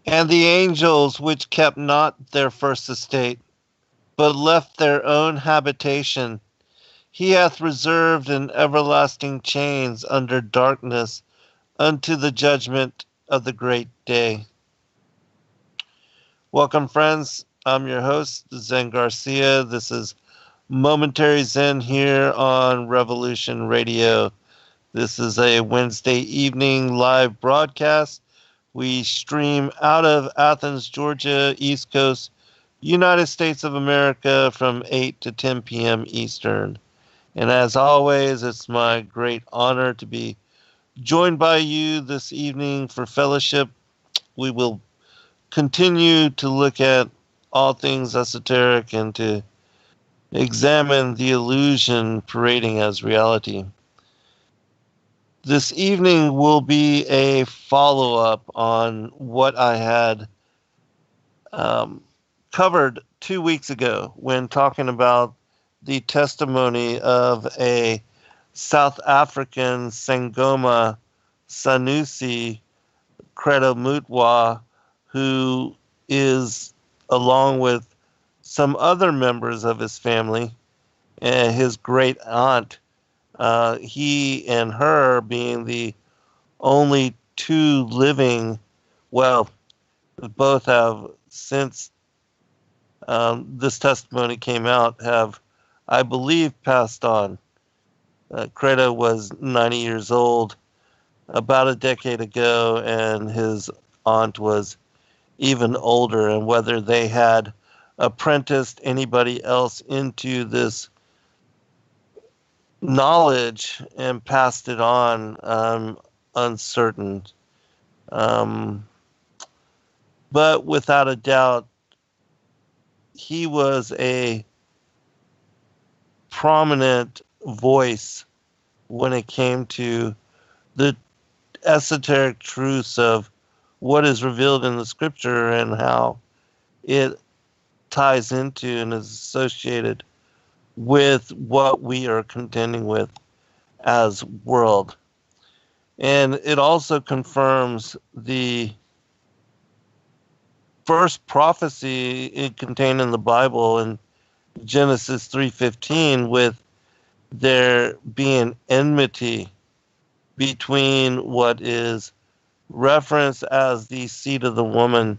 And the angels which kept not their first estate, but left their own habitation, he hath reserved in everlasting chains under darkness unto the judgment of the great day. Welcome, friends. I'm your host, Zen Garcia. This is Momentary Zen here on Revolution Radio. This is a Wednesday evening live broadcast. We stream out of Athens, Georgia, East Coast, United States of America from 8 to 10 p.m. Eastern. And as always, it's my great honor to be joined by you this evening for fellowship. We will continue to look at all things esoteric and to examine the illusion parading as reality. This evening will be a follow up on what I had covered 2 weeks ago when talking about the testimony of a South African Sangoma Sanusi Credo Mutwa, who is, along with some other members of his family and his great aunt, he and her being the only two living, well, both have since this testimony came out, have, I believe, passed on. Credo was 90 years old about a decade ago, and his aunt was even older, and whether they had apprenticed anybody else into this knowledge and passed it on, I'm uncertain. But without a doubt, he was a prominent voice when it came to the esoteric truths of what is revealed in the scripture and how it ties into and is associated with what we are contending with as world. And it also confirms the first prophecy contained in the Bible in Genesis 3:15, with there being enmity between what is referenced as the seed of the woman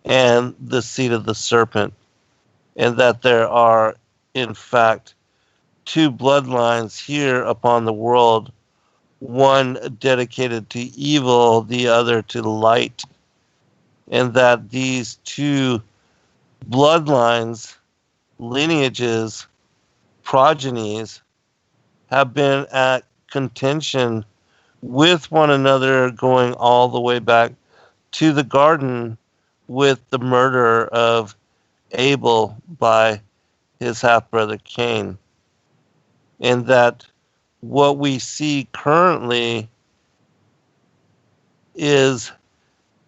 and the seed of the serpent, and that there are, in fact, two bloodlines here upon the world, one dedicated to evil, the other to light, and that these two bloodlines, lineages, progenies, have been at contention with one another going all the way back to the garden with the murder of Abel by his half-brother Cain. And that what we see currently is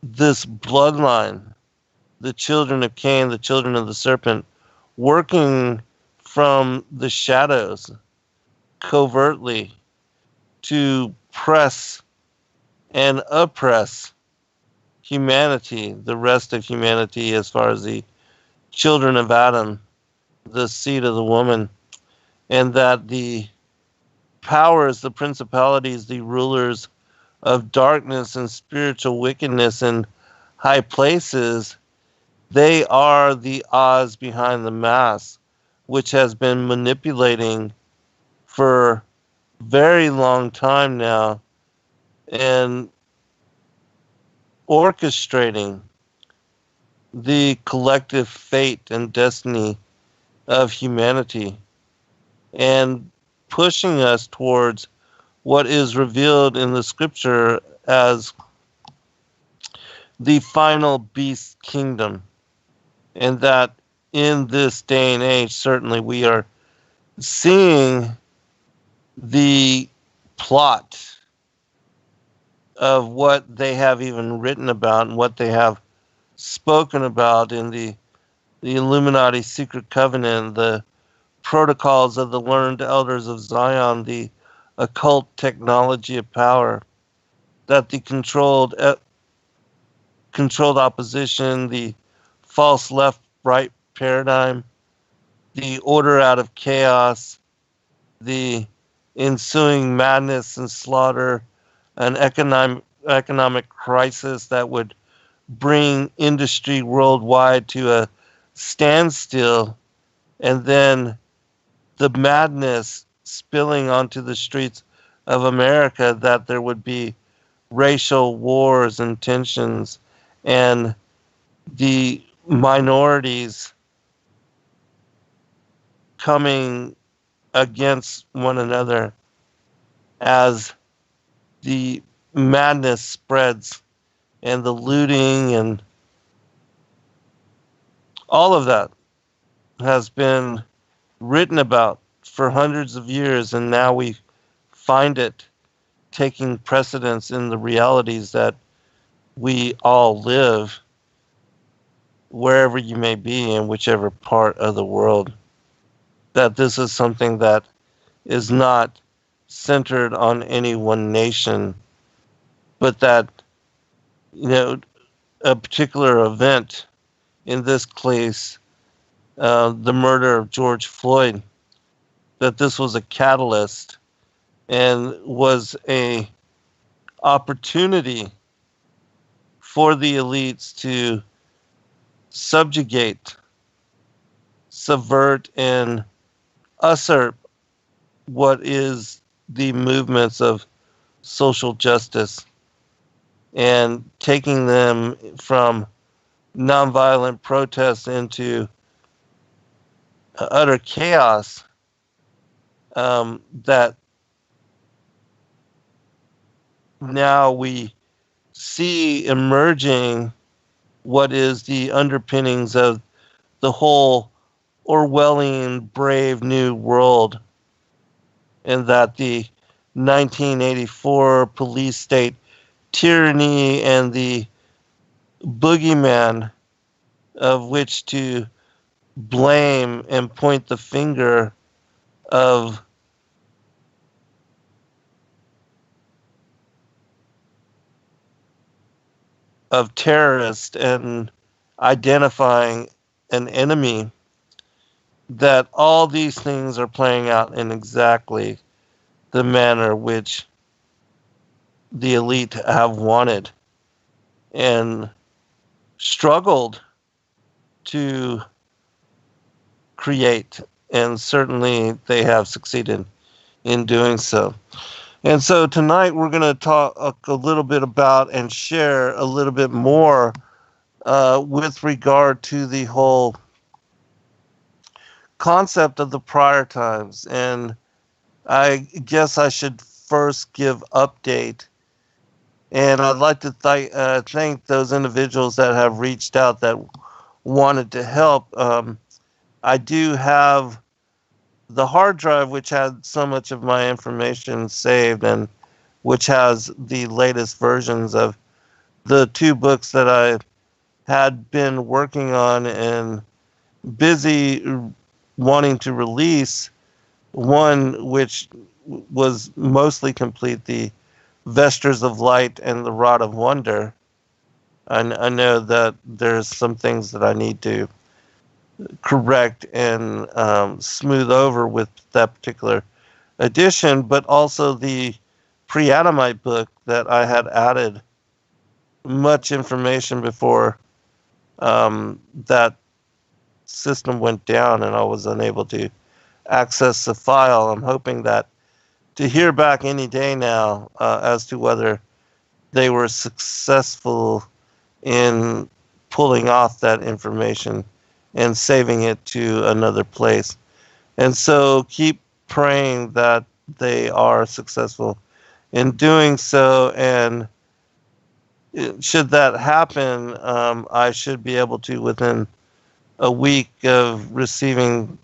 this bloodline, the children of Cain, the children of the serpent, working from the shadows covertly to press and oppress humanity, the rest of humanity, as far as the children of Adam, the seed of the woman, and that the powers, the principalities, the rulers of darkness and spiritual wickedness in high places, they are the Oz behind the mask, which has been manipulating for very long time now and orchestrating the collective fate and destiny of humanity and pushing us towards what is revealed in the scripture as the final beast kingdom. And that in this day and age, certainly we are seeing the plot of what they have even written about and what they have spoken about in the Illuminati secret covenant, the protocols of the learned elders of Zion, the occult technology of power, that the controlled controlled opposition, the false left-right paradigm, the order out of chaos, the ensuing madness and slaughter, an economic crisis that would bring industry worldwide to a standstill, and then the madness spilling onto the streets of America, that there would be racial wars and tensions, and the minorities coming against one another as the madness spreads, and the looting and all of that has been written about for hundreds of years, and now we find it taking precedence in the realities that we all live, wherever you may be, in whichever part of the world. That this is something that is not centered on any one nation, but that, a particular event, in this case, the murder of George Floyd, that this was a catalyst and was a opportunity for the elites to subjugate, subvert, and usurp what is the movements of social justice, and taking them from nonviolent protests into utter chaos, that now we see emerging what is the underpinnings of the whole Orwellian Brave New World, and that the 1984 police state tyranny and the boogeyman of which to blame and point the finger of terrorists and identifying an enemy, that all these things are playing out in exactly the manner which the elite have wanted and struggled to create, and certainly they have succeeded in doing so. And so tonight we're going to talk a little bit about and share a little bit more with regard to the whole concept of the prior times. And I guess I should first give update. And I'd like to thank those individuals that have reached out that wanted to help. I do have the hard drive, which had so much of my information saved, and which has the latest versions of the two books that I had been working on and busy wanting to release. One which was mostly complete, the Vestures of Light and the Rod of Wonder. I know that there's some things that I need to correct and smooth over with that particular edition, but also the Pre-Adamite book that I had added much information before that system went down and I was unable to access the file. I'm hoping that to hear back any day now as to whether they were successful in pulling off that information and saving it to another place. And so keep praying that they are successful in doing so. And should that happen, I should be able to, within a week of receiving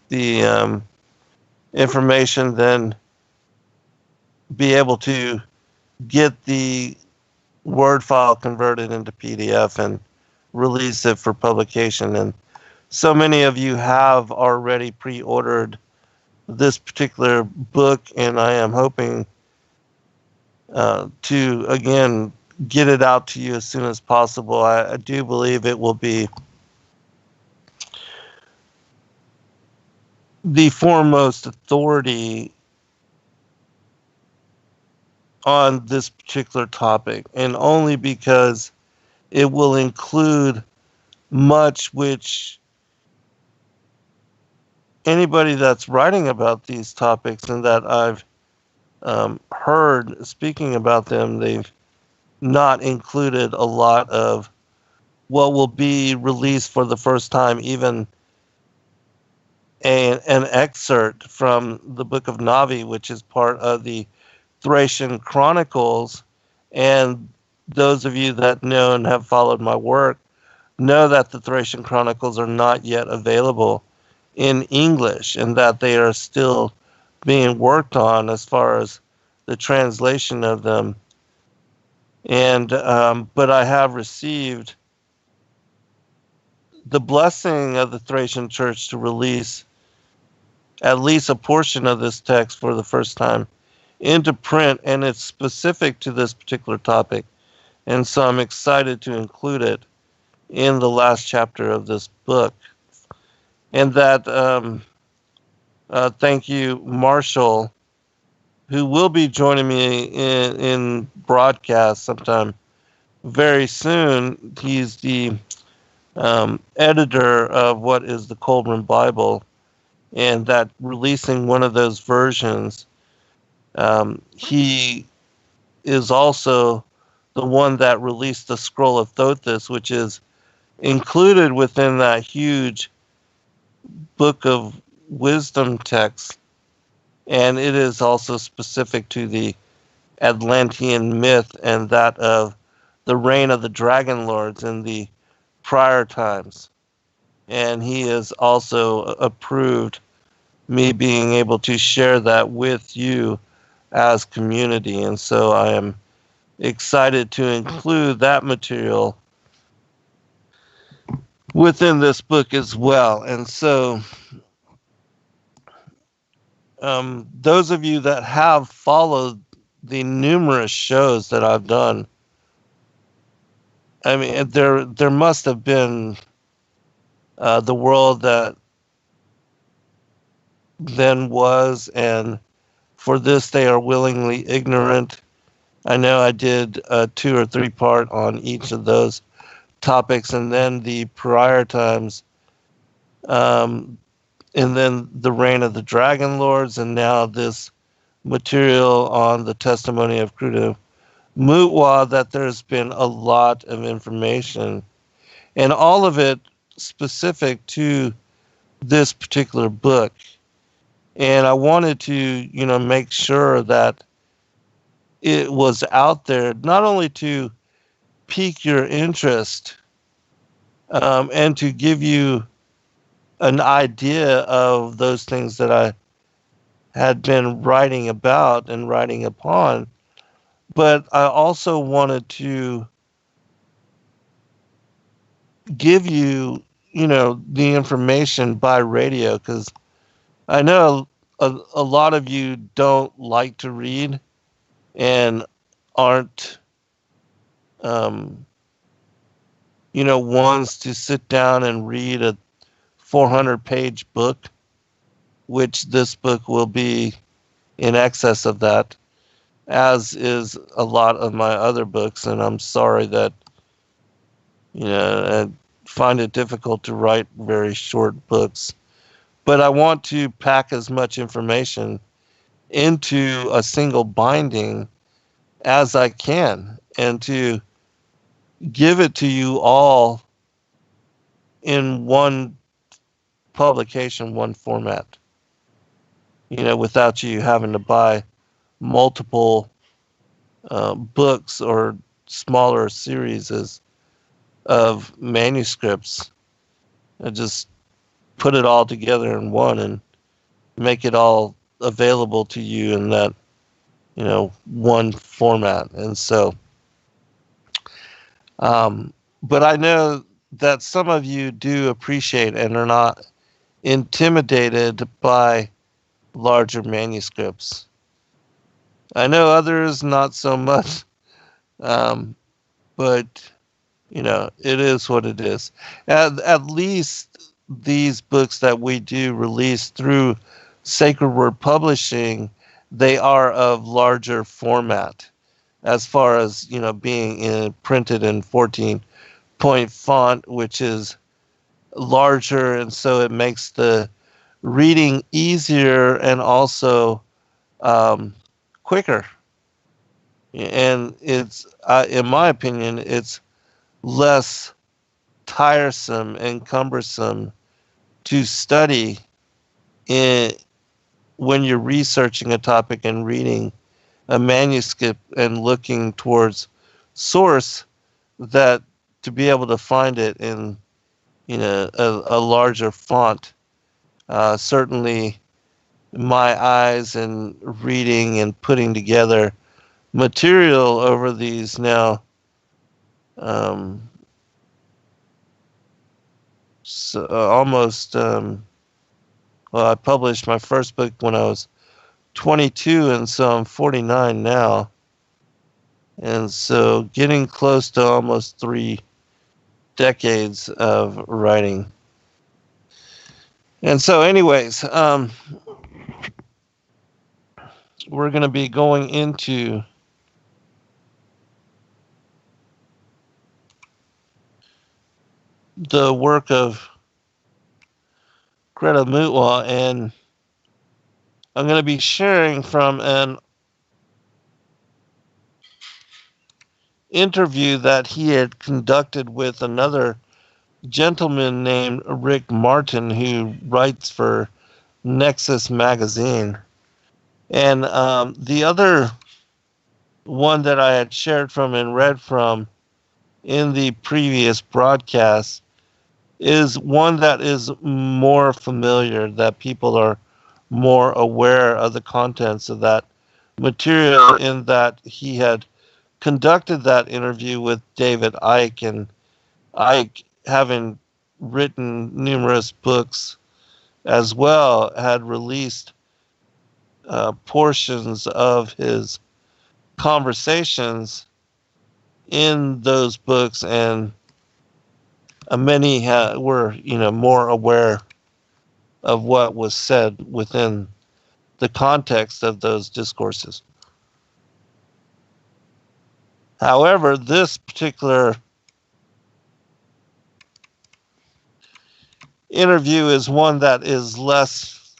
the information, then be able to get the Word file converted into PDF and release it for publication. And so many of you have already pre-ordered this particular book, and I am hoping to, again, get it out to you as soon as possible. I do believe it will be the foremost authority on this particular topic, and only because it will include much which anybody that's writing about these topics and that I've heard speaking about them, they've not included a lot of what will be released for the first time, even an excerpt from the book of Navi, which is part of the Thracian Chronicles. And those of you that know and have followed my work know that the Thracian Chronicles are not yet available in English, and that they are still being worked on as far as the translation of them. And but I have received the blessing of the Thracian Church to release at least a portion of this text for the first time into print, and it's specific to this particular topic. And so I'm excited to include it in the last chapter of this book. And that, thank you, Marshall, who will be joining me in broadcast sometime very soon. He's the editor of what is the Coleman Bible, and that releasing one of those versions. He is also the one that released the Scroll of Thothis, which is included within that huge book of wisdom text, and it is also specific to the Atlantean myth and that of the reign of the dragon lords in the prior times. And he has also approved me being able to share that with you as community. And so I am excited to include that material within this book as well. And so those of you that have followed the numerous shows that I've done, I mean, there must have been the world that then was, and for this they are willingly ignorant. I know I did a 2 or 3 part on each of those topics, and then the prior times, and then the reign of the dragon lords, and now this material on the testimony of Credo Mutwa, that there's been a lot of information, and all of it specific to this particular book. And I wanted to, make sure that it was out there, not only to pique your interest and to give you an idea of those things that I had been writing about and writing upon, but I also wanted to give you, the information by radio, because I know a lot of you don't like to read and aren't, ones to sit down and read a 400-page book, which this book will be in excess of that, as is a lot of my other books. And I'm sorry that, I find it difficult to write very short books. But I want to pack as much information into a single binding as I can, and to give it to you all in one publication, one format, without you having to buy multiple books or smaller series of manuscripts. I just put it all together in one and make it all available to you in that, one format. And so, but I know that some of you do appreciate and are not intimidated by larger manuscripts. I know others not so much. but it is what it is. At least these books that we do release through Sacred Word Publishing, they are of larger format as far as, being printed in 14-point font, which is larger, and so it makes the reading easier and also quicker. And it's, in my opinion, it's less tiresome and cumbersome to study in, when you're researching a topic and reading a manuscript and looking towards source, that to be able to find it in a larger font. Certainly my eyes and reading and putting together material over these now almost well, I published my first book when I was 22, and so I'm 49 now, and so getting close to almost 3 decades of writing. And so anyways, we're going to be going into the work of Credo Mutwa, and I'm going to be sharing from an interview that he had conducted with another gentleman named Rick Martin, who writes for Nexus magazine. And the other one that I had shared from and read from in the previous broadcast is one that is more familiar, that people are more aware of the contents of that material, in that he had conducted that interview with David Icke, and Icke, having written numerous books as well, had released portions of his conversations in those books, and many were, more aware of what was said within the context of those discourses. However, this particular interview is one that is less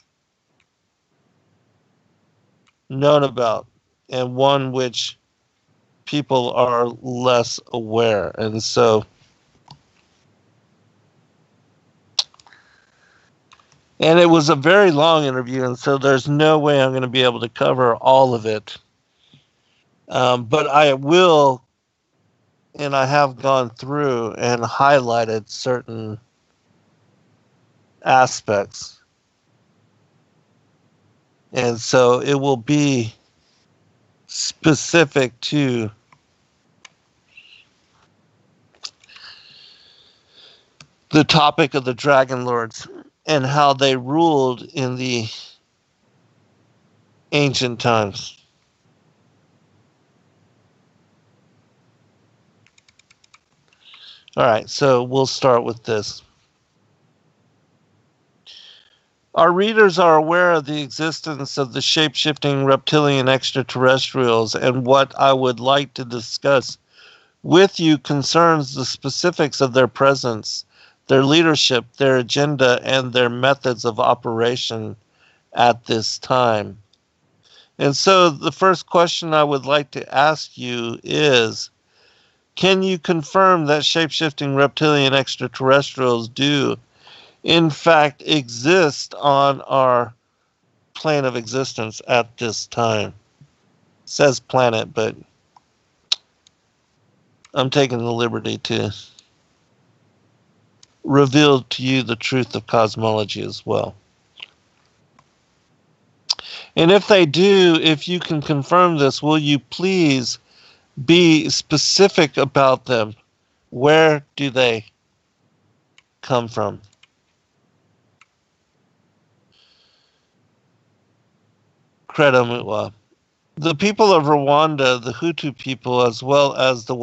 known about, and one which people are less aware. And so and it was a very long interview, and so there's no way I'm going to be able to cover all of it. But I will, and I have gone through and highlighted certain aspects. And so it will be specific to the topic of the Dragon Lords and how they ruled in the ancient times. All right, so we'll start with this. Our readers are aware of the existence of the shape-shifting reptilian extraterrestrials, and what I would like to discuss with you concerns the specifics of their presence, their leadership, their agenda, and their methods of operation at this time. And so the first question I would like to ask you is, can you confirm that shape-shifting reptilian extraterrestrials do in fact exist on our plane of existence at this time? It says planet, but I'm taking the liberty to reveal to you the truth of cosmology as well. And if they do, if you can confirm this, will you please be specific about them? Where do they come from? Credo Mutwa. The people of Rwanda, the Hutu people, as well as the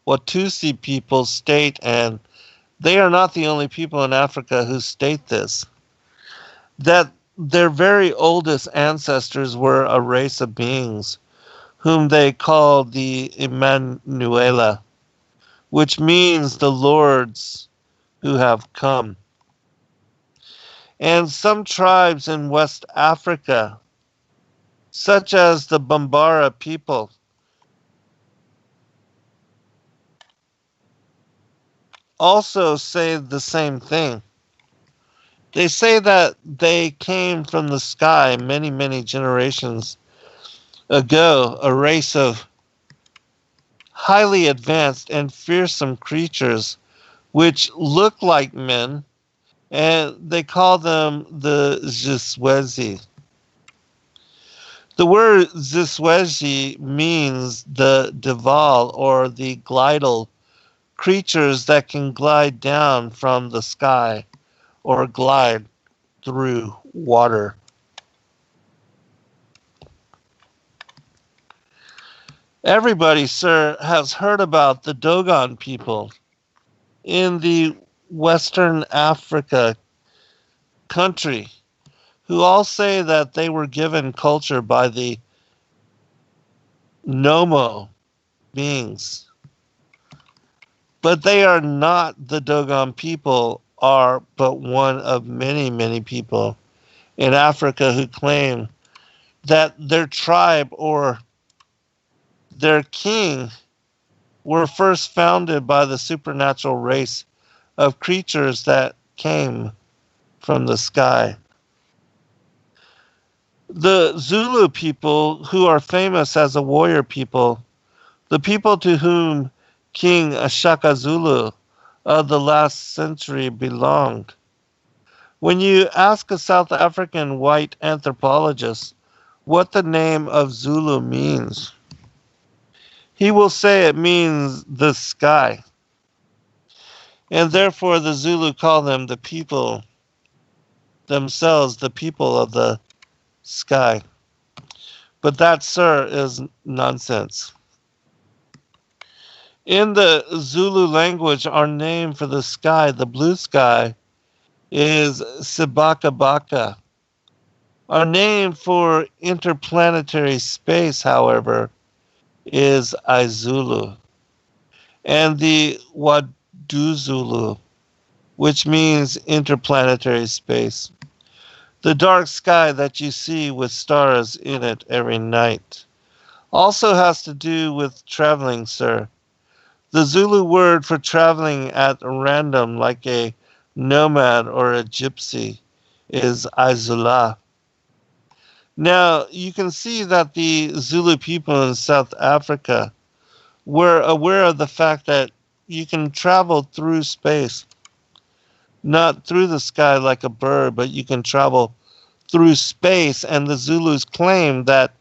Watusi people state, and they are not the only people in Africa who state this, that their very oldest ancestors were a race of beings whom they called the Emmanuela, which means the Lords who have come. And some tribes in West Africa, such as the Bambara people, also say the same thing. They say that they came from the sky many, many generations ago, a race of highly advanced and fearsome creatures which look like men, and they call them the Ziswezi. The word Ziswezi means the Dival or the glidal, creatures that can glide down from the sky or glide through water. Everybody, sir, has heard about the Dogon people in the Western Africa country who all say that they were given culture by the Nomo beings. But they are not the Dogon people, are but one of many, many people in Africa who claim that their tribe or their king were first founded by the supernatural race of creatures that came from the sky. The Zulu people, who are famous as a warrior people, the people to whom King Ashaka Zulu of the last century belonged. When you ask a South African white anthropologist what the name of Zulu means, he will say it means the sky. And therefore the Zulu call them the people themselves, the people of the sky. But that, sir, is nonsense. In the Zulu language, our name for the sky, the blue sky, is Sibakabaka. Our name for interplanetary space, however, is Izulu. And the Waduzulu, which means interplanetary space. The dark sky that you see with stars in it every night also has to do with traveling, sir. The Zulu word for traveling at random, like a nomad or a gypsy, is Izula. Now, you can see that the Zulu people in South Africa were aware of the fact that you can travel through space, not through the sky like a bird, but you can travel through space. And the Zulus claim that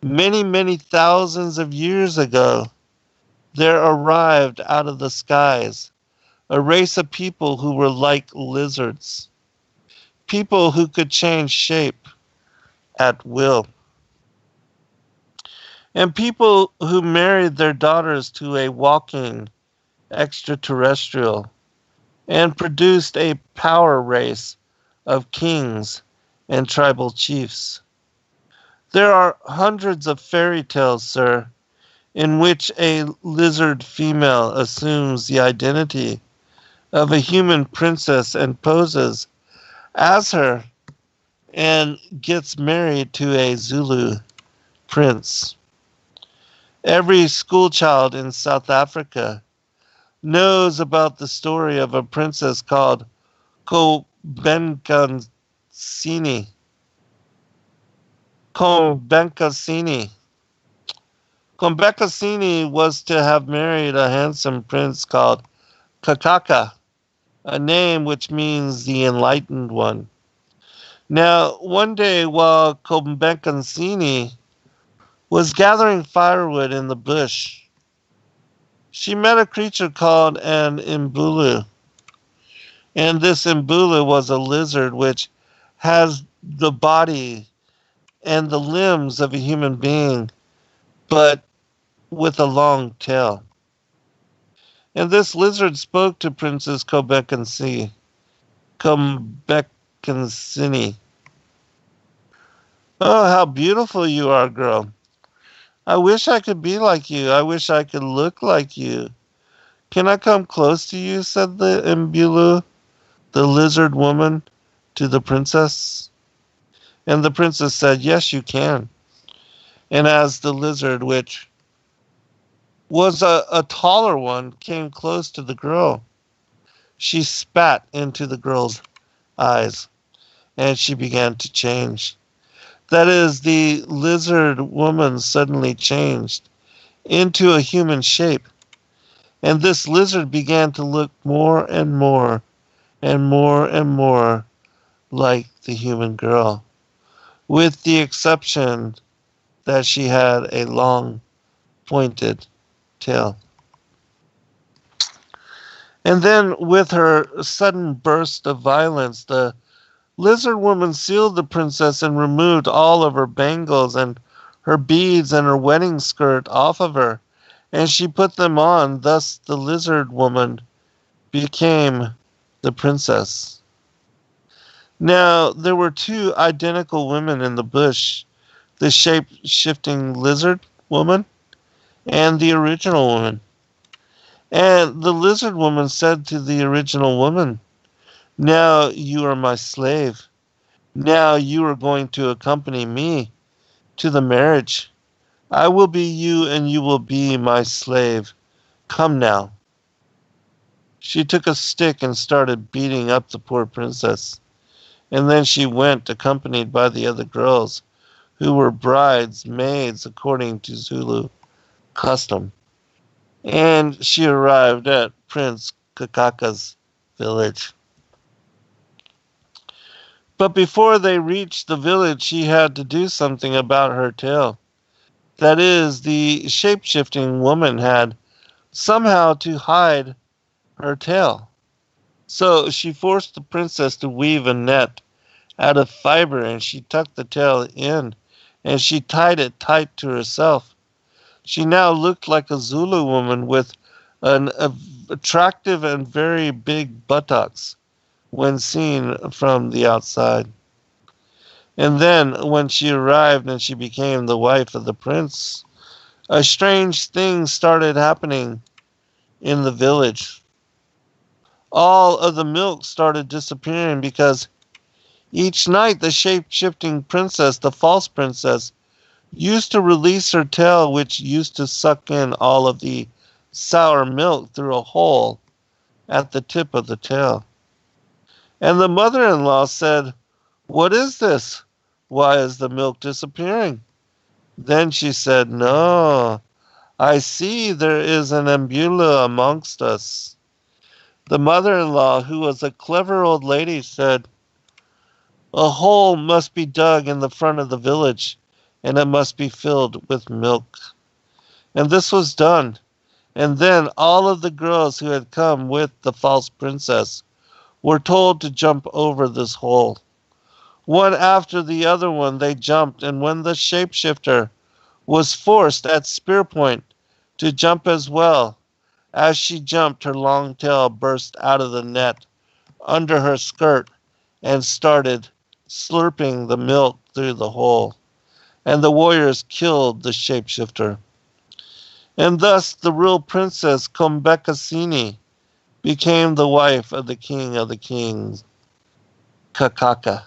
many, many thousands of years ago, there arrived out of the skies a race of people who were like lizards, people who could change shape at will, and people who married their daughters to a walking extraterrestrial and produced a power race of kings and tribal chiefs. There are hundreds of fairy tales, sir, in which a lizard female assumes the identity of a human princess and poses as her and gets married to a Zulu prince. Every schoolchild in South Africa knows about the story of a princess called Kombenkasini. Kombenkasini was to have married a handsome prince called Kakaka, a name which means the enlightened one. Now, one day while Kombenkasini was gathering firewood in the bush, she met a creature called an Mbulu. And this Mbulu was a lizard which has the body and the limbs of a human being, but with a long tail. And this lizard spoke to Princess Combekansini. Oh, how beautiful you are, girl. I wish I could be like you. I wish I could look like you. Can I come close to you? Said the Mbulu, the lizard woman, to the princess. And the princess said, yes, you can. And as the lizard, which was a taller one, came close to the girl, she spat into the girl's eyes, and she began to change. That is, the lizard woman suddenly changed into a human shape, and this lizard began to look more and more and more and more like the human girl, with the exception that she had a long, pointed tail. And then, with her sudden burst of violence, the lizard woman sealed the princess and removed all of her bangles and her beads and her wedding skirt off of her, and she put them on. Thus, the lizard woman became the princess. Now, there were two identical women in the bush, the shape-shifting lizard woman and the original woman. And the lizard woman said to the original woman, now you are my slave. Now you are going to accompany me to the marriage. I will be you and you will be my slave. Come now. She took a stick and started beating up the poor princess. And then she went, accompanied by the other girls, who were bridesmaids according to Zulu custom. And she arrived at Prince Kakaka's village. But before they reached the village, she had to do something about her tail. That is, the shape-shifting woman had somehow to hide her tail. So she forced the princess to weave a net out of fiber, and she tucked the tail in, and she tied it tight to herself. She now looked like a Zulu woman with an attractive and very big buttocks when seen from the outside. And then, when she arrived and she became the wife of the prince, a strange thing started happening in the village. All of the milk started disappearing because each night the shape-shifting princess, the false princess, used to release her tail, which used to suck in all of the sour milk through a hole at the tip of the tail. And the mother-in-law said, what is this? Why is the milk disappearing? Then she said, no, I see there is an ambula amongst us. The mother-in-law, who was a clever old lady, said, a hole must be dug in the front of the village, and it must be filled with milk. And this was done. And then all of the girls who had come with the false princess were told to jump over this hole. One after the other one they jumped, and when the shapeshifter was forced at spear point to jump as well, as she jumped, her long tail burst out of the net under her skirt and started slurping the milk through the hole. And the warriors killed the shapeshifter. And thus the real princess Combekansini became the wife of the king of the kings, Kakaka.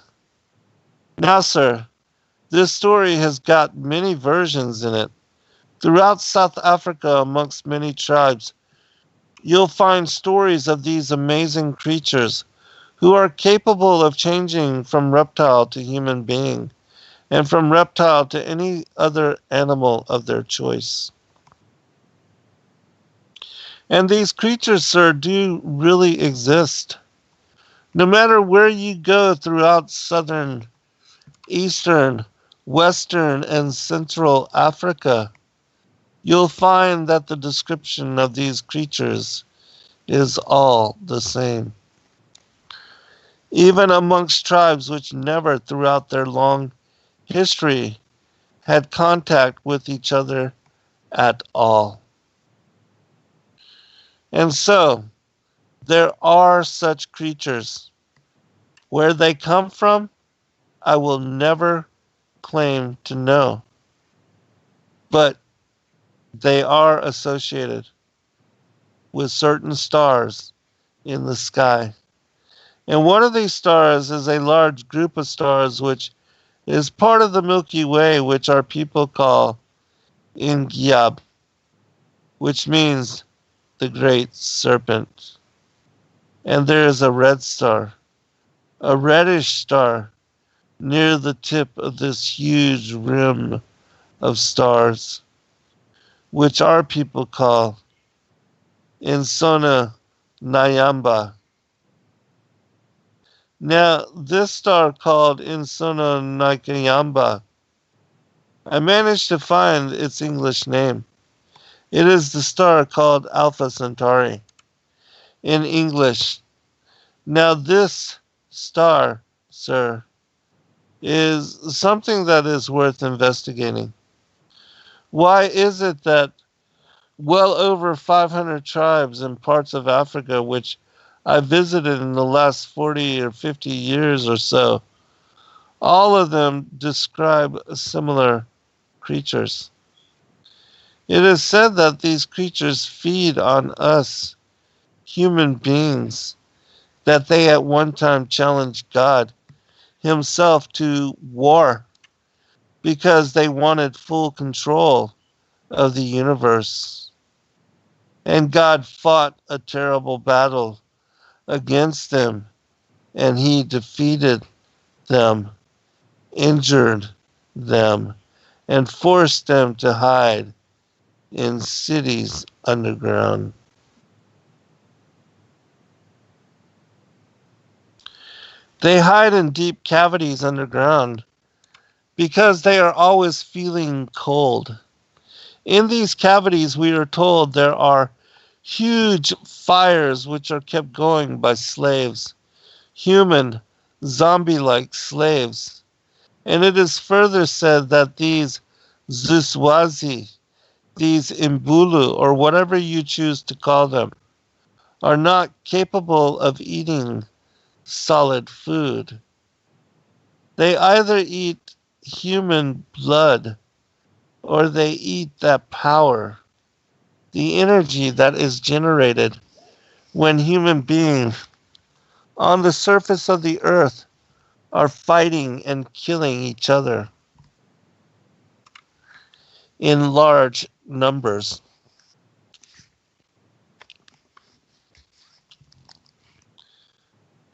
Now, sir, this story has got many versions in it. Throughout South Africa, amongst many tribes, you'll find stories of these amazing creatures who are capable of changing from reptile to human being, and from reptile to any other animal of their choice. And these creatures, sir, do really exist. No matter where you go throughout southern, eastern, western, and central Africa, you'll find that the description of these creatures is all the same. Even amongst tribes which never, throughout their long history, had contact with each other at all. And so, there are such creatures. Where they come from, I will never claim to know. But they are associated with certain stars in the sky. And one of these stars is a large group of stars which is part of the Milky Way, which our people call Ingyab, which means the great serpent. And there is a red star, a reddish star, near the tip of this huge rim of stars, which our people call Insona Nyamba. Now, this star called Insona Nyamba, I managed to find its English name. It is the star called Alpha Centauri in English. Now, this star, sir, is something that is worth investigating. Why is it that well over 500 tribes in parts of Africa, which I visited in the last 40 or 50 years or so, all of them describe similar creatures? It is said that these creatures feed on us, human beings, that they at one time challenged God Himself to war because they wanted full control of the universe. And God fought a terrible battle against them, and He defeated them, injured them, and forced them to hide in cities underground. They hide in deep cavities underground because they are always feeling cold. In these cavities, we are told there are huge fires which are kept going by slaves, human, zombie-like slaves. And it is further said that these Zuswazi, these Imbulu, or whatever you choose to call them, are not capable of eating solid food. They either eat human blood or they eat that power, the energy that is generated when human beings on the surface of the earth are fighting and killing each other in large numbers.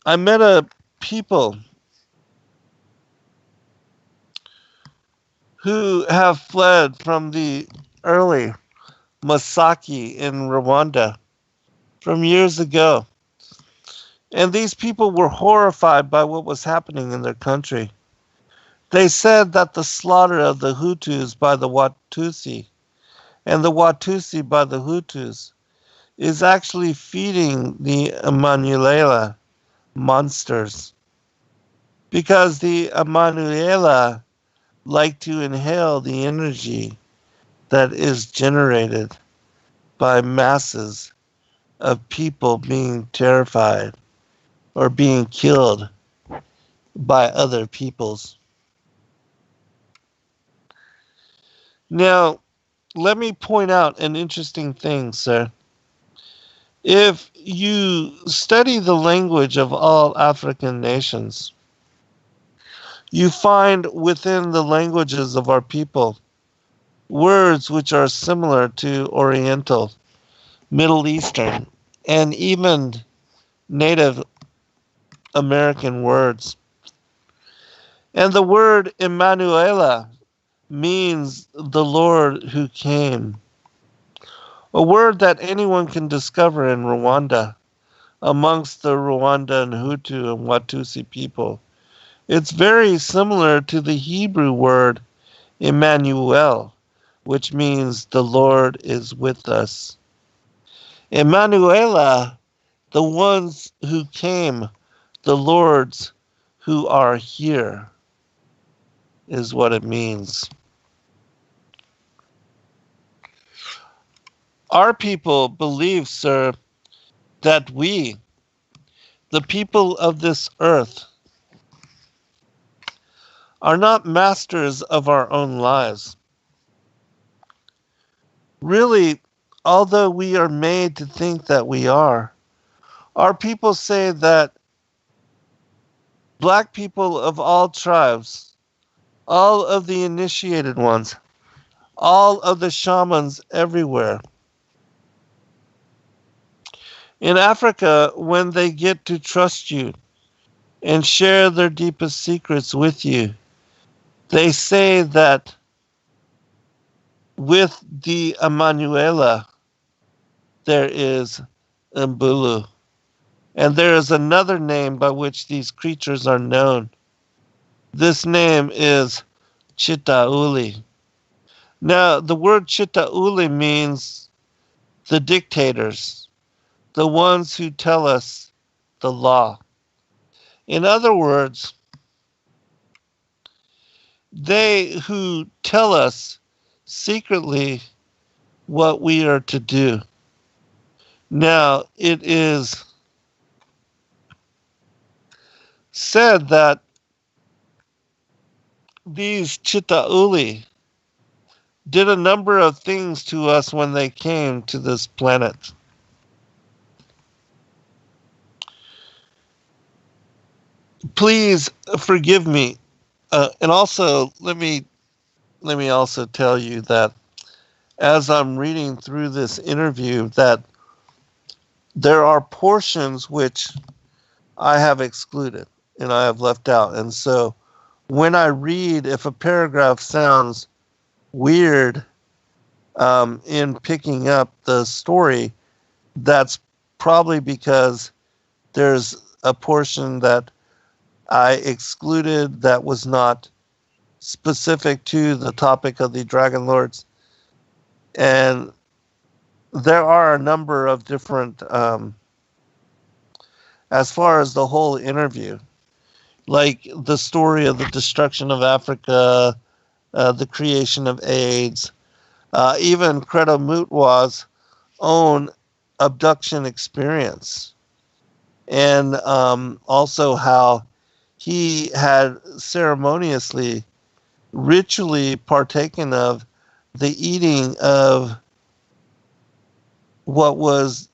I met a people who have fled from the early Masaki in Rwanda from years ago. And these people were horrified by what was happening in their country. They said that the slaughter of the Hutus by the Watusi and the Watusi by the Hutus is actually feeding the Emanuela monsters. Because the Emanuela like to inhale the energy that is generated by masses of people being terrified or being killed by other peoples. Now, let me point out an interesting thing, sir. If you study the language of all African nations, you find within the languages of our people words which are similar to Oriental, Middle Eastern, and even Native American words. And the word Emmanuela means the Lord who came, a word that anyone can discover in Rwanda amongst the Rwandan Hutu and Watusi people. It's very similar to the Hebrew word Emmanuel, which means the Lord is with us. Emmanuela, the ones who came, the Lords who are here, is what it means. Our people believe, sir, that we, the people of this earth, are not masters of our own lives. Really, although we are made to think that we are, our people say that black people of all tribes, all of the initiated ones, all of the shamans everywhere, in Africa, when they get to trust you and share their deepest secrets with you, they say that with the Emanuela, there is Mbulu. And there is another name by which these creatures are known. This name is Chitauli. Now, the word Chitauli means the dictators, the ones who tell us the law. In other words, they who tell us secretly what we are to do. Now, it is said that these Chitauli did a number of things to us when they came to this planet. Please forgive me, and also let me also tell you that as I'm reading through this interview, that there are portions which I have excluded and I have left out, and so when I read, if a paragraph sounds weird in picking up the story, that's probably because there's a portion that I excluded that was not specific to the topic of the Dragon Lords. And there are a number of different, as far as the whole interview, like the story of the destruction of Africa, the creation of AIDS, even Credo Mutwa's own abduction experience, and also how he had ceremoniously, ritually partaken of the eating of what was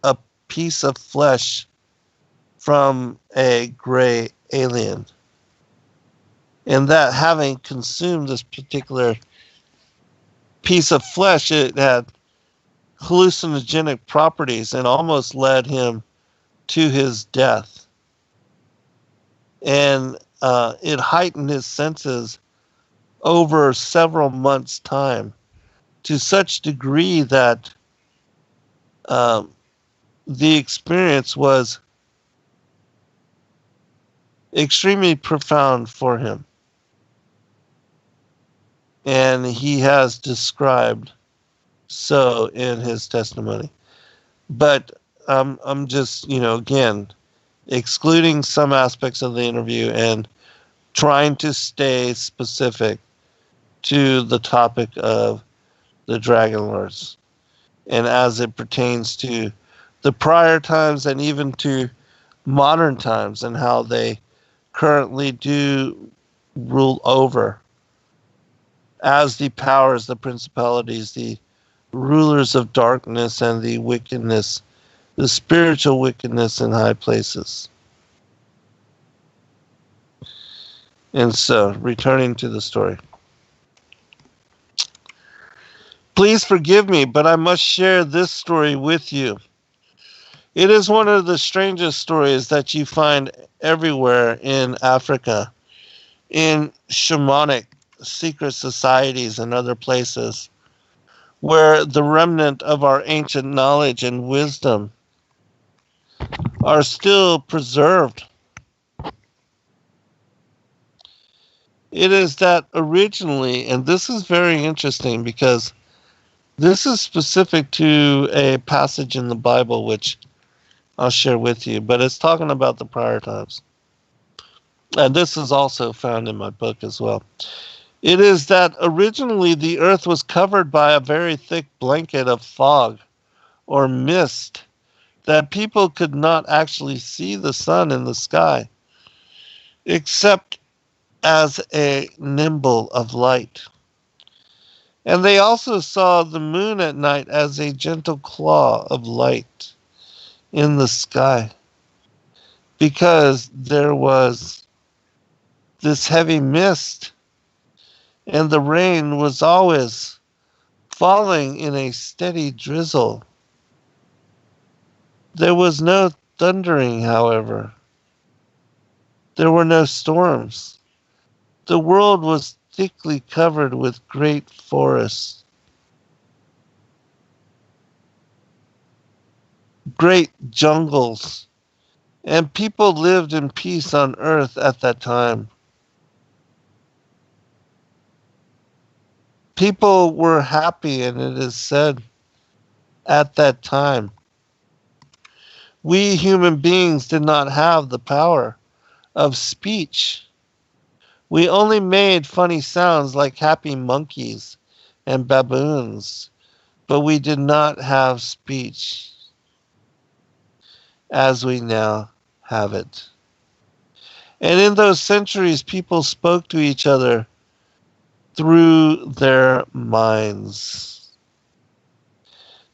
a piece of flesh from a gray alien. And that having consumed this particular piece of flesh, it had hallucinogenic properties and almost led him to his death. And it heightened his senses over several months' time to such degree that the experience was extremely profound for him. And he has described so in his testimony. But I'm just, again, excluding some aspects of the interview and trying to stay specific to the topic of the Dragon Lords, and as it pertains to the prior times and even to modern times and how they currently do rule over as the powers, the principalities, the rulers of darkness and the wickedness, the spiritual wickedness in high places. And so, returning to the story. Please forgive me, but I must share this story with you. It is one of the strangest stories that you find everywhere in Africa, in shamanic secret societies and other places, where the remnant of our ancient knowledge and wisdom are still preserved. It is that originally, and this is very interesting because this is specific to a passage in the Bible which I'll share with you, but it's talking about the prior times. And this is also found in my book as well. It is that originally the earth was covered by a very thick blanket of fog or mist that people could not actually see the sun in the sky except as a nimble of light. And they also saw the moon at night as a gentle claw of light in the sky, because there was this heavy mist, and the rain was always falling in a steady drizzle. There was no thundering, however. There were no storms. The world was thickly covered with great forests, great jungles, and people lived in peace on earth at that time. People were happy, and it is said at that time, we human beings did not have the power of speech. We only made funny sounds like happy monkeys and baboons, but we did not have speech as we now have it. And in those centuries, people spoke to each other through their minds.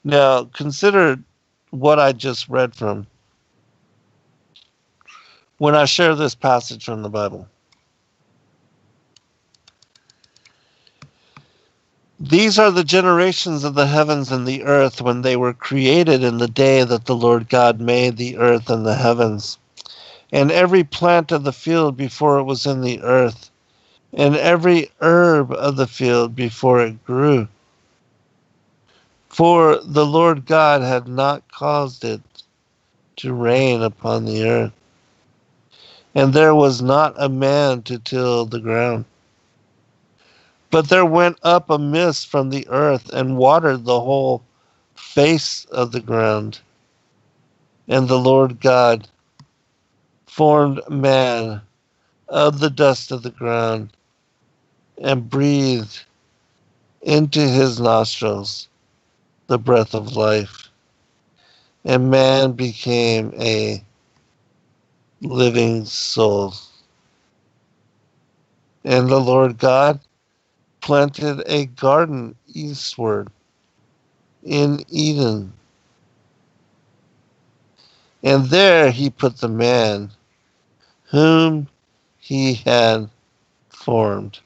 Now, consider what I just read from when I share this passage from the Bible. These are the generations of the heavens and the earth when they were created in the day that the Lord God made the earth and the heavens, and every plant of the field before it was in the earth, and every herb of the field before it grew. For the Lord God had not caused it to rain upon the earth, and there was not a man to till the ground. But there went up a mist from the earth and watered the whole face of the ground. And the Lord God formed man of the dust of the ground and breathed into his nostrils the breath of life. And man became a living soul. And the Lord God planted a garden eastward in Eden. And there he put the man whom he had formed.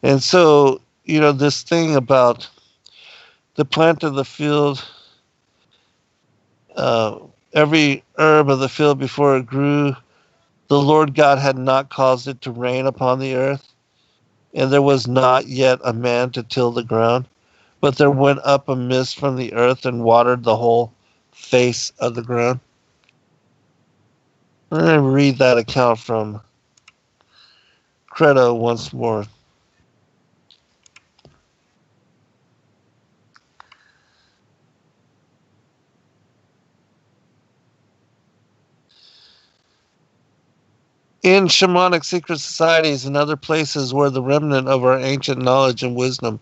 And so, this thing about the plant of the field, every herb of the field before it grew, the Lord God had not caused it to rain upon the earth, and there was not yet a man to till the ground. But there went up a mist from the earth and watered the whole face of the ground. I'm going to read that account from Credo once more. In shamanic secret societies and other places where the remnant of our ancient knowledge and wisdom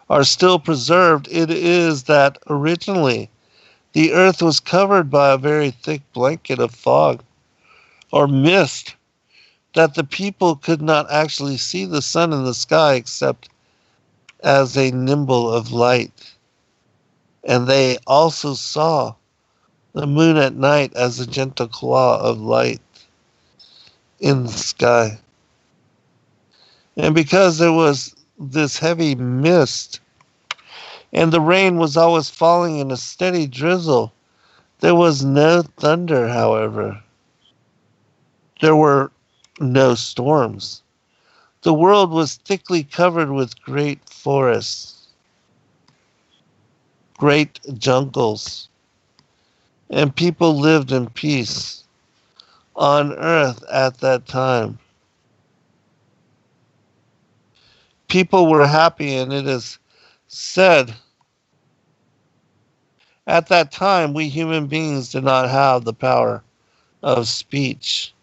are still preserved, it is that originally the earth was covered by a very thick blanket of fog or mist, that the people could not actually see the sun in the sky except as a nimble of light. And they also saw the moon at night as a gentle claw of light in the sky. And because there was this heavy mist, and the rain was always falling in a steady drizzle, there was no thunder, however. There were no storms. The world was thickly covered with great forests, great jungles, and people lived in peace on earth at that time. People were happy, and it is said, at that time we human beings did not have the power of speech.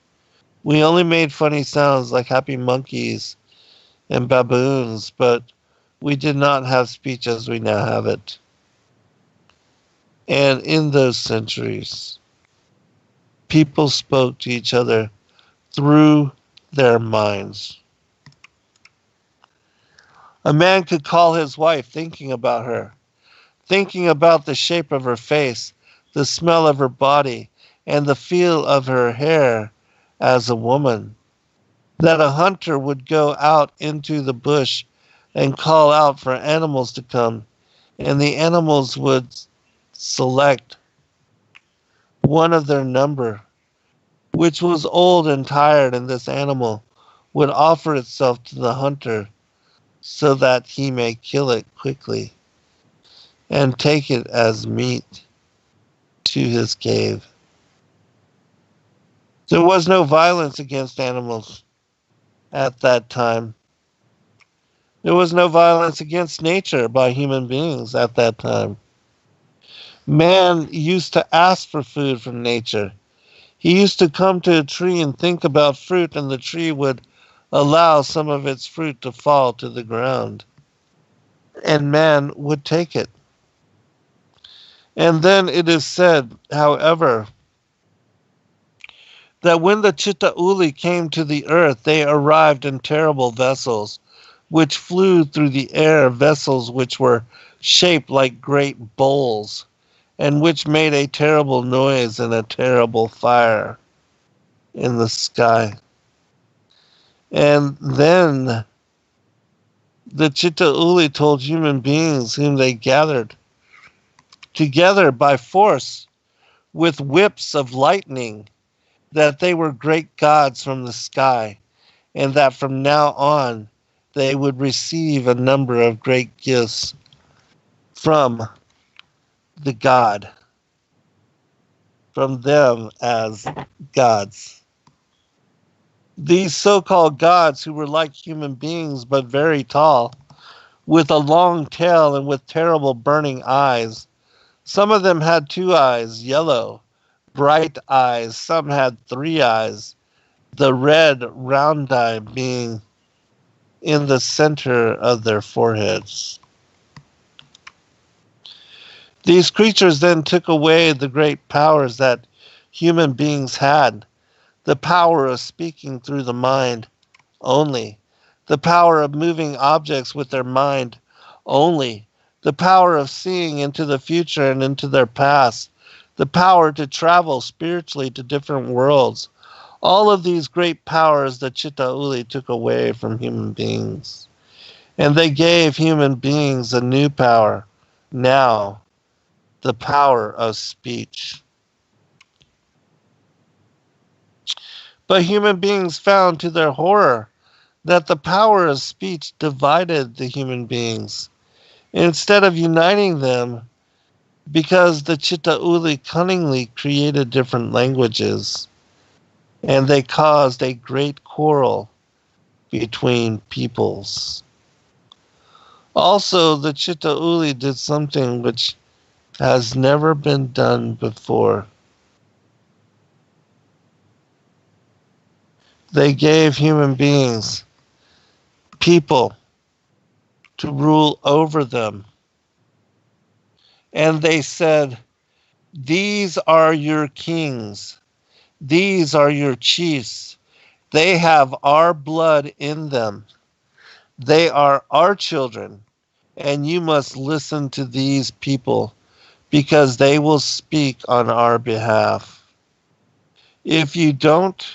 We only made funny sounds like happy monkeys and baboons, but We did not have speech as we now have it. And in those centuries, people spoke to each other through their minds. A man could call his wife thinking about her, thinking about the shape of her face, the smell of her body, and the feel of her hair as a woman. That a hunter would go out into the bush and call out for animals to come, and the animals would select one of their number, which was old and tired, and this animal would offer itself to the hunter so that he may kill it quickly and take it as meat to his cave. There was no violence against animals at that time. There was no violence against nature by human beings at that time. Man used to ask for food from nature. He used to come to a tree and think about fruit, and the tree would allow some of its fruit to fall to the ground, and man would take it. And then it is said, however, that when the Chitauli came to the earth, they arrived in terrible vessels, which flew through the air, vessels which were shaped like great bowls, and which made a terrible noise and a terrible fire in the sky. And then the Chitauli told human beings whom they gathered together by force with whips of lightning that they were great gods from the sky, and that from now on they would receive a number of great gifts from the God, from them as gods. These so-called gods, who were like human beings but very tall, with a long tail and with terrible burning eyes. Some of them had 2 eyes, yellow, bright eyes. Some had 3 eyes, the red round eye being in the center of their foreheads. These creatures then took away the great powers that human beings had, the power of speaking through the mind only, the power of moving objects with their mind only, the power of seeing into the future and into their past, the power to travel spiritually to different worlds. All of these great powers the Chitauli took away from human beings. And they gave human beings a new power, now, the power of speech. But human beings found to their horror that the power of speech divided the human beings instead of uniting them, because the Chitauli cunningly created different languages, and they caused a great quarrel between peoples. Also, the Chitauli did something which has never been done before. They gave human beings people to rule over them. And they said, these are your kings. These are your chiefs. They have our blood in them. They are our children. And you must listen to these people because they will speak on our behalf. If you don't,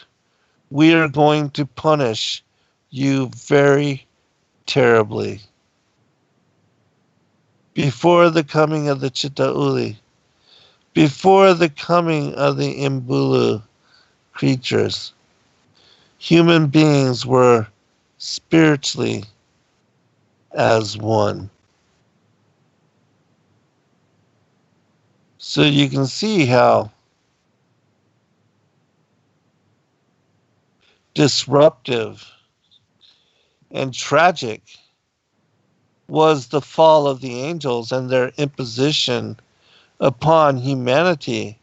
we are going to punish you very terribly. Before the coming of the Chitauli, before the coming of the Imbulu creatures, human beings were spiritually as one. So you can see how disruptive and tragic was the fall of the angels and their imposition upon humanity,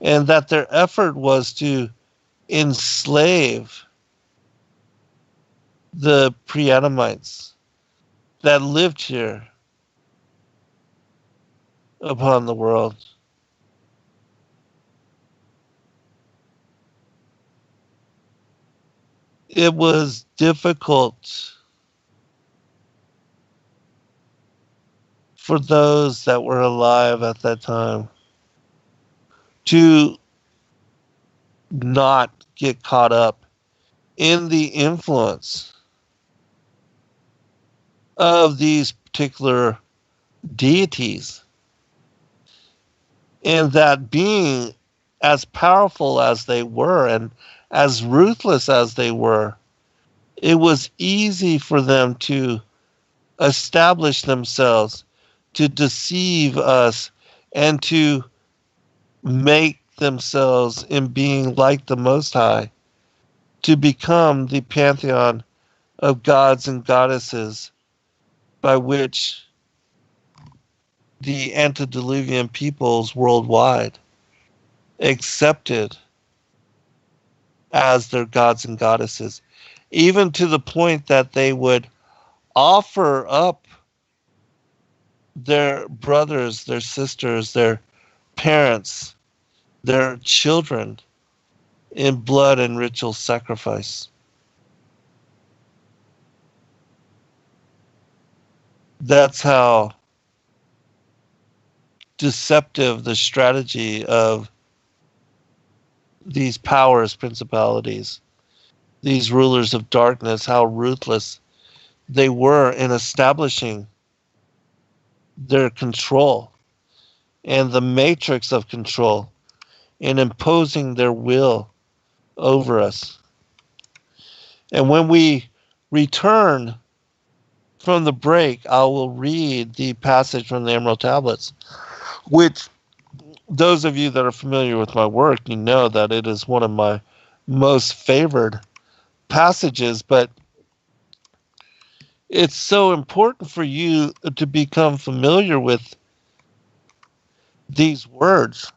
and that their effort was to enslave the Pre-Adamites, that lived here upon the world. It was difficult for those that were alive at that time to not get caught up in the influence of these particular deities. And that being as powerful as they were and as ruthless as they were, it was easy for them to establish themselves, to deceive us, and to make themselves, in being like the Most High, to become the pantheon of gods and goddesses by which the antediluvian peoples worldwide accepted as their gods and goddesses, even to the point that they would offer up their brothers, their sisters, their parents, their children in blood and ritual sacrifice. That's how deceptive the strategy of these powers, principalities, these rulers of darkness, how ruthless they were in establishing their control and the matrix of control in imposing their will over us. And when we return from the break, I will read the passage from the Emerald Tablets, which those of you that are familiar with my work, you know that it is one of my most favored passages, but it's so important for you to become familiar with these words.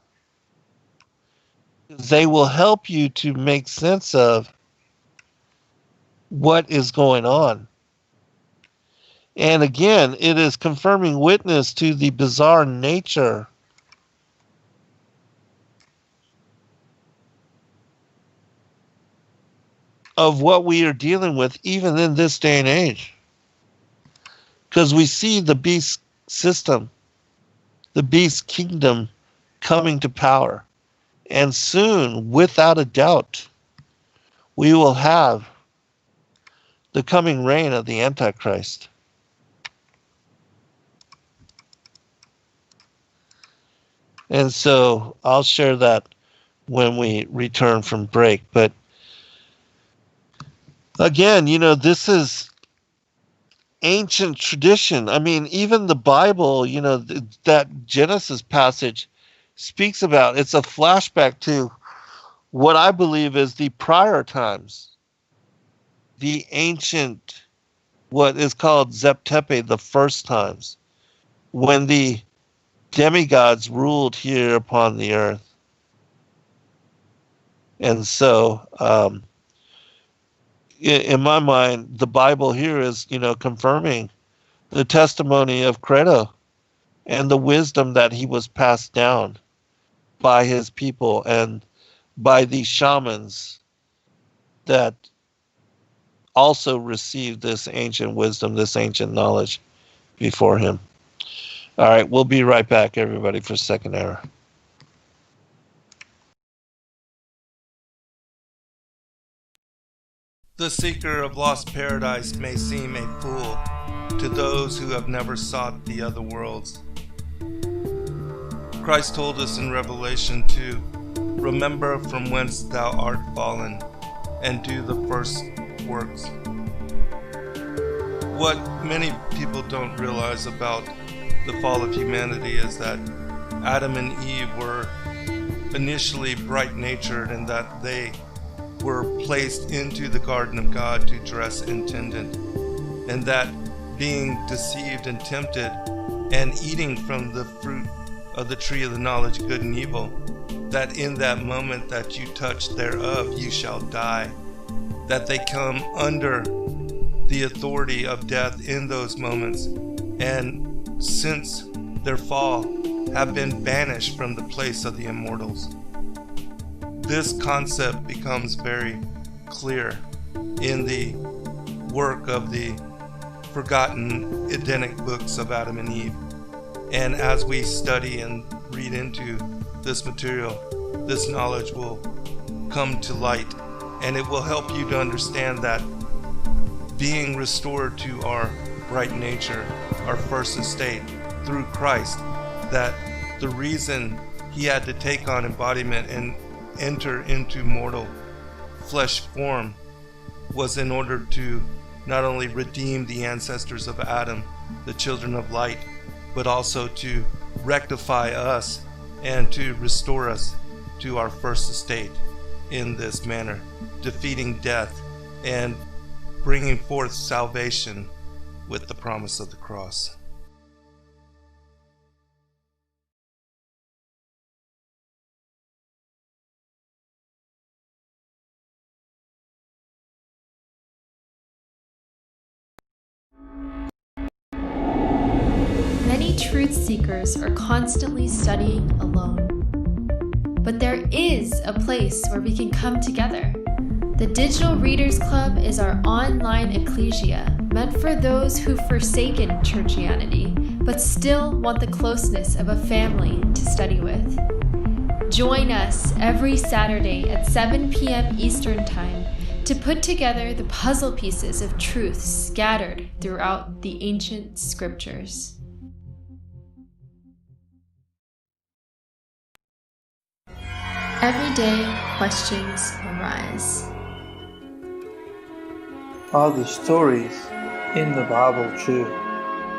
They will help you to make sense of what is going on. And again, it is confirming witness to the bizarre nature of what we are dealing with even in this day and age. Because we see the beast system, the beast kingdom coming to power. And soon, without a doubt, we will have the coming reign of the Antichrist. And so I'll share that when we return from break. But again, this is ancient tradition. I mean, even the Bible, that Genesis passage speaks about, it's a flashback to what I believe is the prior times, the ancient, what is called Zeptepe, the first times, when the demigods ruled here upon the earth. And so, in my mind, the Bible here is, confirming the testimony of Credo and the wisdom that he was passed down by his people and by these shamans that also received this ancient wisdom, this ancient knowledge before him. All right, we'll be right back, everybody, for second hour. The seeker of lost paradise may seem a fool to those who have never sought the other worlds. Christ told us in Revelation 2, "Remember from whence thou art fallen, and do the first works." What many people don't realize about the fall of humanity is that Adam and Eve were initially bright-natured and that they were placed into the garden of God to dress and tend it, and that being deceived and tempted and eating from the fruit of the tree of the knowledge of good and evil, that in that moment that you touch thereof you shall die, that they come under the authority of death in those moments, and since their fall have been banished from the place of the immortals. This concept becomes very clear in the work of the forgotten Edenic books of Adam and Eve. And as we study and read into this material, this knowledge will come to light, and it will help you to understand that being restored to our bright nature, our first estate through Christ, that the reason he had to take on embodiment and enter into mortal flesh form was in order to not only redeem the ancestors of Adam, the children of light, but also to rectify us and to restore us to our first estate in this manner, defeating death and bringing forth salvation with the promise of the cross. Many truth seekers are constantly studying alone. But there is a place where we can come together. The Digital Readers Club is our online ecclesia meant for those who've forsaken churchianity but still want the closeness of a family to study with. Join us every Saturday at 7 p.m. Eastern Time to put together the puzzle pieces of truth scattered throughout the ancient scriptures. Every day, questions arise. Are the stories in the Bible true?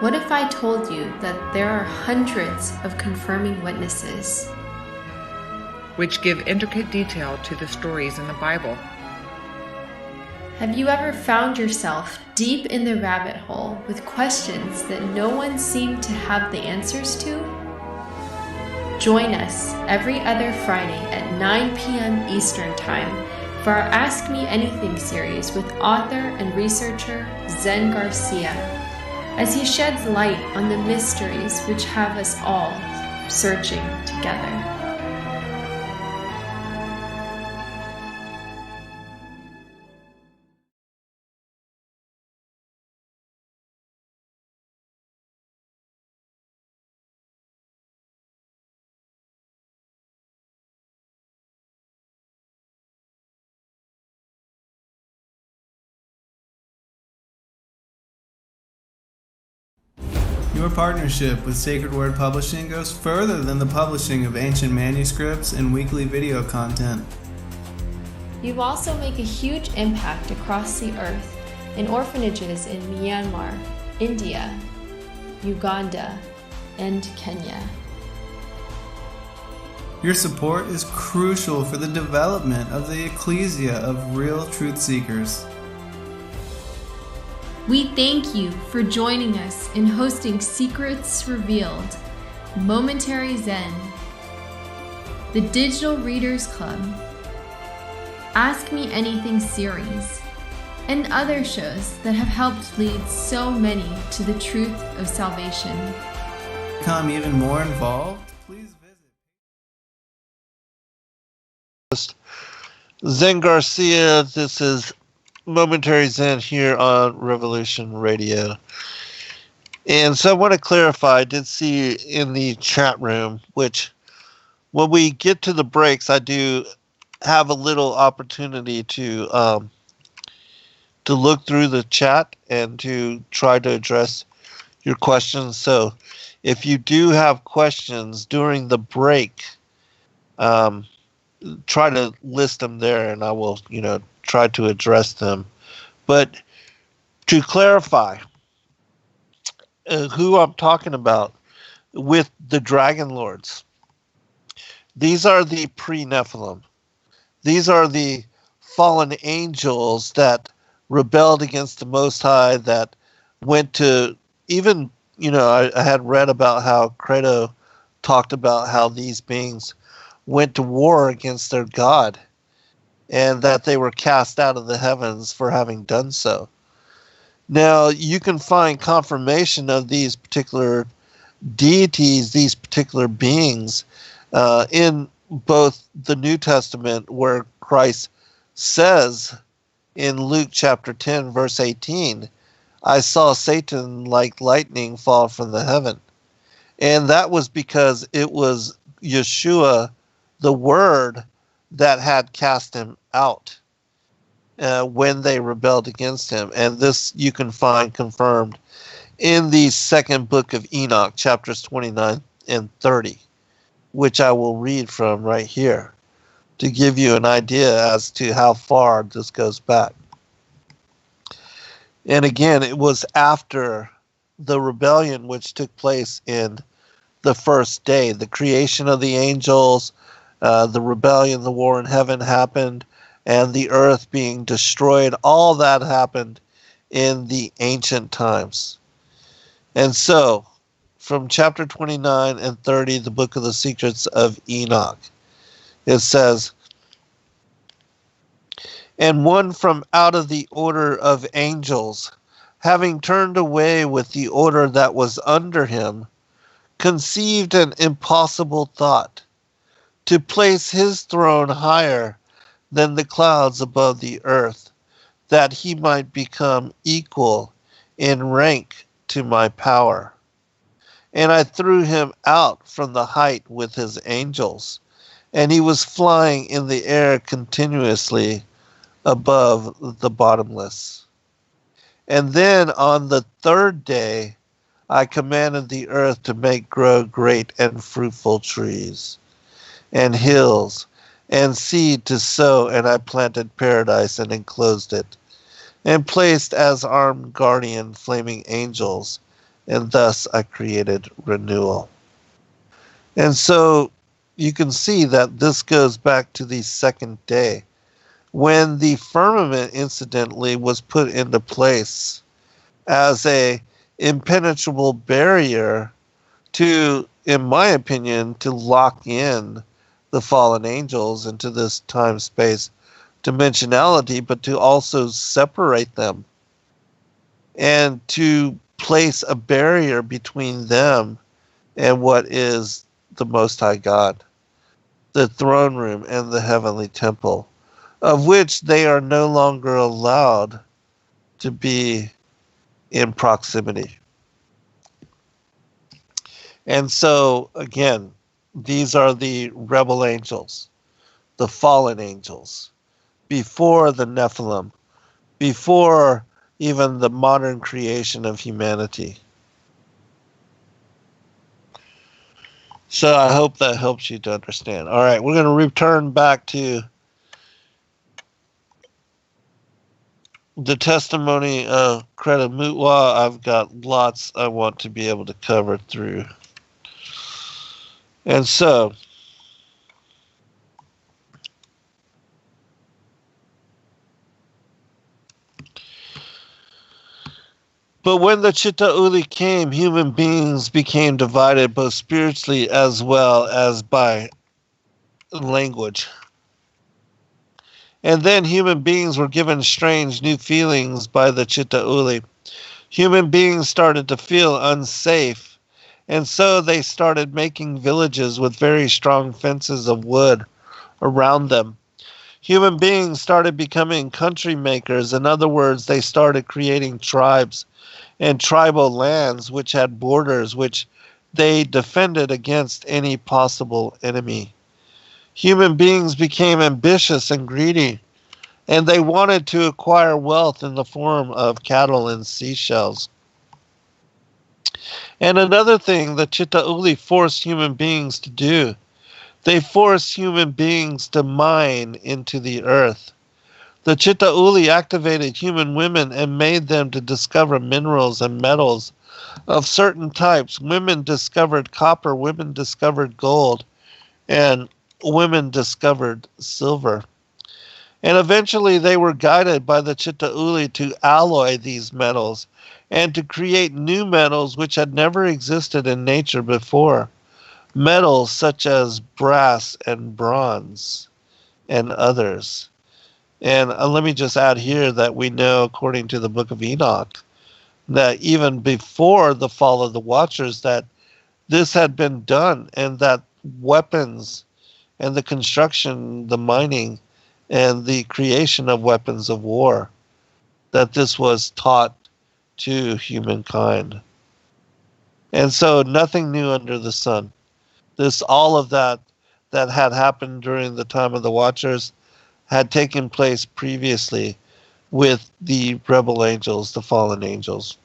What if I told you that there are hundreds of confirming witnesses, which give intricate detail to the stories in the Bible? Have you ever found yourself deep in the rabbit hole with questions that no one seemed to have the answers to? Join us every other Friday at 9 p.m. Eastern Time for our Ask Me Anything series with author and researcher Zen Garcia, as he sheds light on the mysteries which have us all searching together. Your partnership with Sacred Word Publishing goes further than the publishing of ancient manuscripts and weekly video content. You also make a huge impact across the earth in orphanages in Myanmar, India, Uganda, and Kenya. Your support is crucial for the development of the ecclesia of real truth seekers. We thank you for joining us in hosting Secrets Revealed, Momentary Zen, the Digital Readers Club, Ask Me Anything series, and other shows that have helped lead so many to the truth of salvation. Become even more involved? Please visit Zen Garcia, this is Momentary Zen here on Revolution Radio. And so I want to clarify, I did see in the chat room, which when we get to the breaks, I do have a little opportunity to look through the chat and to try to address your questions. So if you do have questions during the break, try to list them there and I will, try to address them. But to clarify who I'm talking about with the Dragon Lords, these are the pre-Nephilim. These are the fallen angels that rebelled against the Most High, that went to even, I had read about how Credo talked about how these beings went to war against their God, and that they were cast out of the heavens for having done so. Now, you can find confirmation of these particular deities, these particular beings, in both the New Testament, where Christ says in Luke chapter 10, verse 18, I saw Satan like lightning fall from the heaven. And that was because it was Yeshua, the Word, that had cast him out when they rebelled against him. And this you can find confirmed in the second book of Enoch, chapters 29 and 30, which I will read from right here to give you an idea as to how far this goes back. And again, it was after the rebellion which took place in the first day, the creation of the angels, the rebellion, the war in heaven happened, and the earth being destroyed. All that happened in the ancient times. And so, from chapter 29 and 30, the book of the secrets of Enoch, it says, and one from out of the order of angels, having turned away with the order that was under him, conceived an impossible thought, to place his throne higher than the clouds above the earth, that he might become equal in rank to my power. And I threw him out from the height with his angels, and he was flying in the air continuously above the bottomless. And then on the third day I commanded the earth to make grow great and fruitful trees, and hills, and seed to sow, and I planted paradise and enclosed it, and placed as armed guardian flaming angels, and thus I created renewal. And so you can see that this goes back to the second day, when the firmament incidentally was put into place as a impenetrable barrier to, in my opinion, to lock in the fallen angels into this time-space dimensionality, but to also separate them and to place a barrier between them and what is the Most High God, the throne room and the heavenly temple, of which they are no longer allowed to be in proximity. And so, again, these are the rebel angels, the fallen angels, before the Nephilim, before even the modern creation of humanity. So I hope that helps you to understand. All right, we're going to return back to the testimony of Credo Mutwa. I've got lots I want to be able to cover through. And so, but when the Chitta Uli came, human beings became divided both spiritually as well as by language. And then human beings were given strange new feelings by the Chitta Uli. Human beings started to feel unsafe, and so they started making villages with very strong fences of wood around them. Human beings started becoming country makers. In other words, they started creating tribes and tribal lands which had borders which they defended against any possible enemy. Human beings became ambitious and greedy, and they wanted to acquire wealth in the form of cattle and seashells. And another thing that Chitta Uli forced human beings to do, they forced human beings to mine into the earth. The Chitta Uli activated human women and made them to discover minerals and metals of certain types. Women discovered copper, women discovered gold, and women discovered silver. And eventually they were guided by the Chitta Uli to alloy these metals and to create new metals which had never existed in nature before. Metals such as brass and bronze and others. And let me just add here that we know, according to the book of Enoch, that even before the fall of the Watchers, that this had been done, and that weapons and the construction, the mining, and the creation of weapons of war, that this was taught to humankind. And so nothing new under the sun. All of that had happened during the time of the Watchers had taken place previously with the rebel angels, the fallen angels,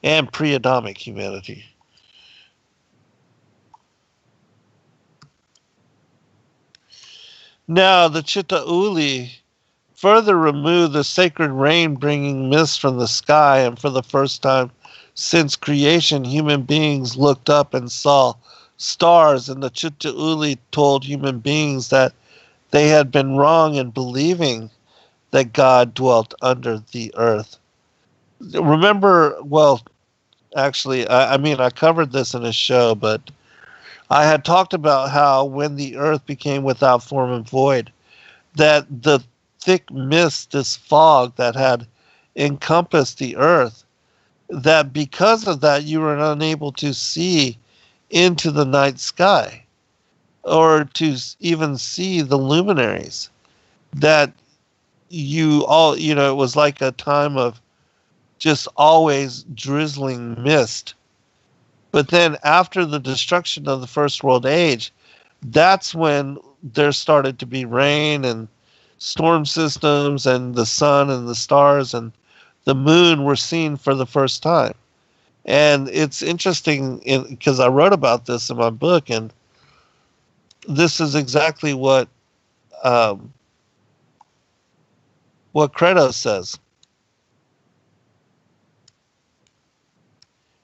and pre-Adamic humanity. Now, the Chittauli further removed the sacred rain-bringing mist from the sky, and for the first time since creation, human beings looked up and saw stars, and the Chittauli told human beings that they had been wrong in believing that God dwelt under the earth. Remember, well, actually, I covered this in a show, but I had talked about how when the earth became without form and void, that the thick mist, this fog that had encompassed the earth, that because of that you were unable to see into the night sky or to even see the luminaries, that it was like a time of just always drizzling mist. But then after the destruction of the First World Age, that's when there started to be rain and storm systems, and the sun and the stars and the moon were seen for the first time. And it's interesting because I wrote about this in my book, and this is exactly what Credo says.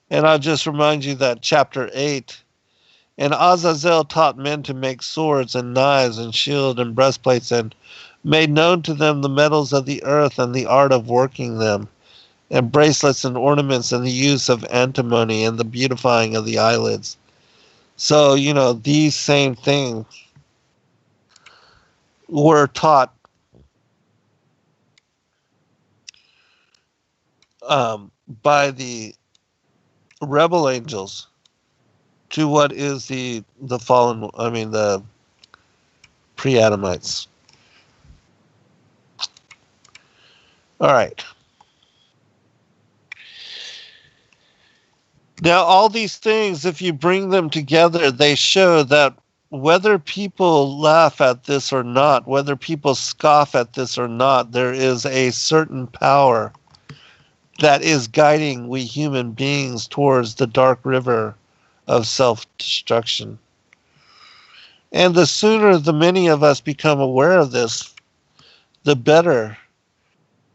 And I'll just remind you that chapter 8, and Azazel taught men to make swords and knives and shield and breastplates, and made known to them the metals of the earth and the art of working them, and bracelets and ornaments and the use of antimony and the beautifying of the eyelids. So, these same things were taught by the rebel angels to what is the Pre-Adamites. All right. Now, all these things, if you bring them together, they show that whether people laugh at this or not, whether people scoff at this or not, there is a certain power that is guiding we human beings towards the dark river of self-destruction. And the sooner the many of us become aware of this, the better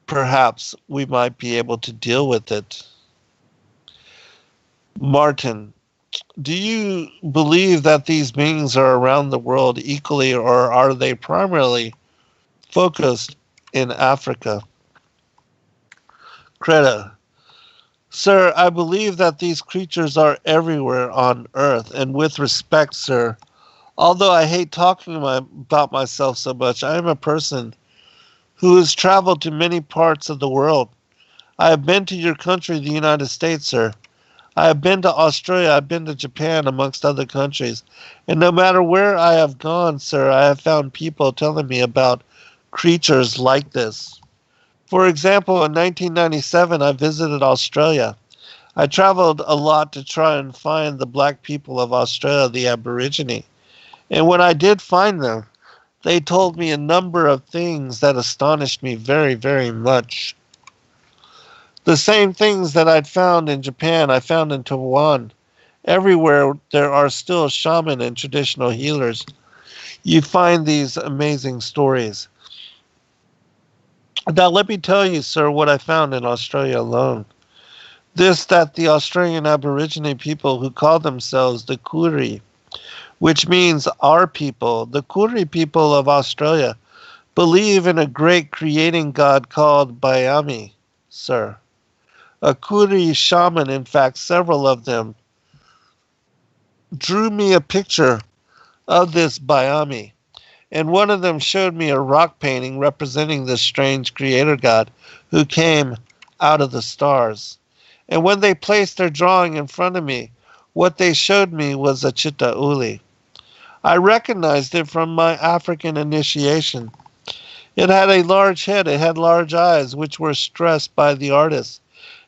perhaps we might be able to deal with it. Martin, do you believe that these beings are around the world equally, or are they primarily focused in Africa? Credo, sir, I believe that these creatures are everywhere on earth, and with respect, sir, although I hate talking about myself so much, I am a person who has traveled to many parts of the world. I have been to your country, the United States, sir. I have been to Australia, I've been to Japan, amongst other countries. And no matter where I have gone, sir, I have found people telling me about creatures like this. For example, in 1997, I visited Australia. I traveled a lot to try and find the black people of Australia, the Aborigine. And when I did find them, they told me a number of things that astonished me very, very much. The same things that I'd found in Japan, I found in Taiwan. Everywhere there are still shaman and traditional healers. You find these amazing stories. Now let me tell you, sir, what I found in Australia alone. That the Australian Aborigine people who call themselves the Kuri, which means our people, the Kuri people of Australia, believe in a great creating god called Bayami, sir. A Kuri shaman, in fact, several of them, drew me a picture of this Bayami, and one of them showed me a rock painting representing this strange creator god who came out of the stars. And when they placed their drawing in front of me, what they showed me was a Chitta Uli. I recognized it from my African initiation. It had a large head, it had large eyes, which were stressed by the artist.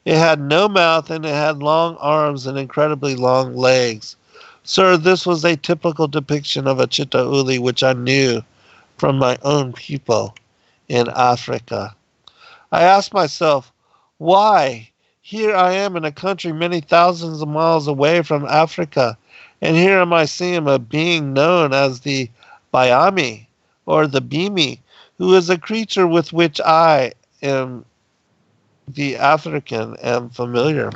It had no mouth, and it had long arms and incredibly long legs. Sir, this was a typical depiction of a Chitta Uli, which I knew from my own people in Africa. I asked myself, why? Here I am in a country many thousands of miles away from Africa, and here am I seeing a being known as the Bayami, or the Bimi, who is a creature with which I am the African am familiar.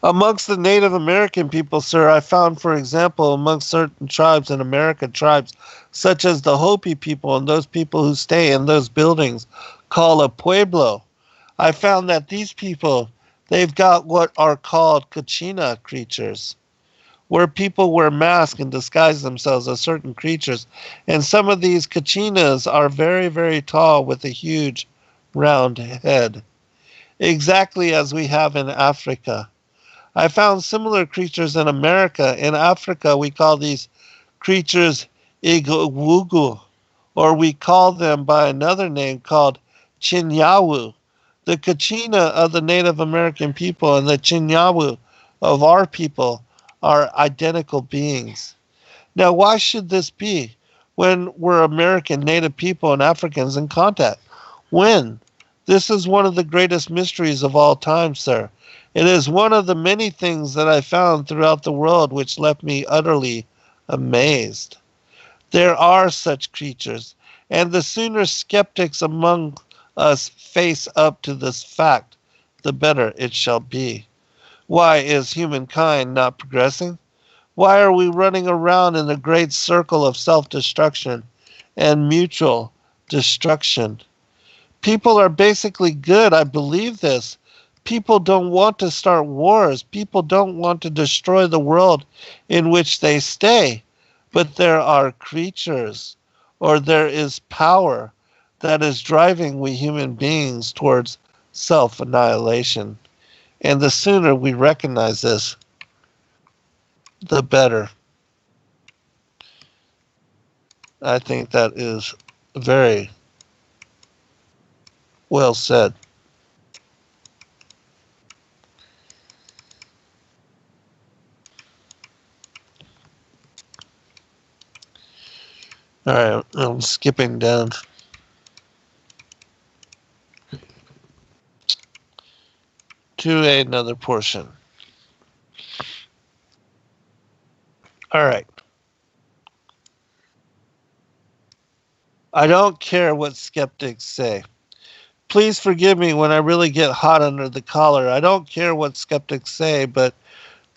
Amongst the Native American people, sir, I found, for example, amongst certain tribes in America, tribes such as the Hopi people and those people who stay in those buildings called a pueblo, I found that these people, they've got what are called kachina creatures, where people wear masks and disguise themselves as certain creatures. And some of these kachinas are very, very tall with a huge round head, exactly as we have in Africa. I found similar creatures in America. In Africa, we call these creatures igwugu, or we call them by another name called chinyawu. The kachina of the Native American people and the chinyawu of our people are identical beings. Now, why should this be when we're American, Native people, and Africans in contact? When? This is one of the greatest mysteries of all time, sir. It is one of the many things that I found throughout the world which left me utterly amazed. There are such creatures, and the sooner skeptics among us face up to this fact, the better it shall be. Why is humankind not progressing? Why are we running around in a great circle of self-destruction and mutual destruction? People are basically good, I believe this. People don't want to start wars. People don't want to destroy the world in which they stay. But there are creatures, or there is power that is driving we human beings towards self-annihilation. And the sooner we recognize this, the better. I think that is very well said. All right, I'm skipping down. To another portion. All right. I don't care what skeptics say. Please forgive me when I really get hot under the collar. I don't care what skeptics say, but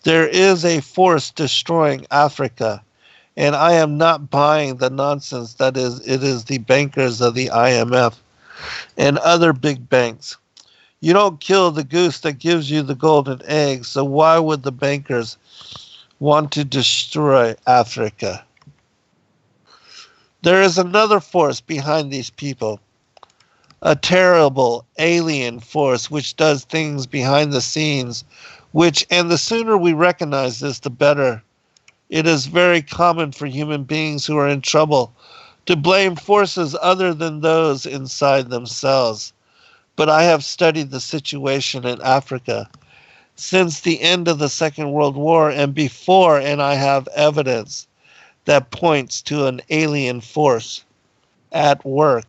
there is a force destroying Africa. And I am not buying the nonsense that it is the bankers of the IMF and other big banks. You don't kill the goose that gives you the golden egg, so why would the bankers want to destroy Africa? There is another force behind these people, a terrible alien force which does things behind the scenes, and the sooner we recognize this, the better. It is very common for human beings who are in trouble to blame forces other than those inside themselves. But I have studied the situation in Africa since the end of the Second World War and before, and I have evidence that points to an alien force at work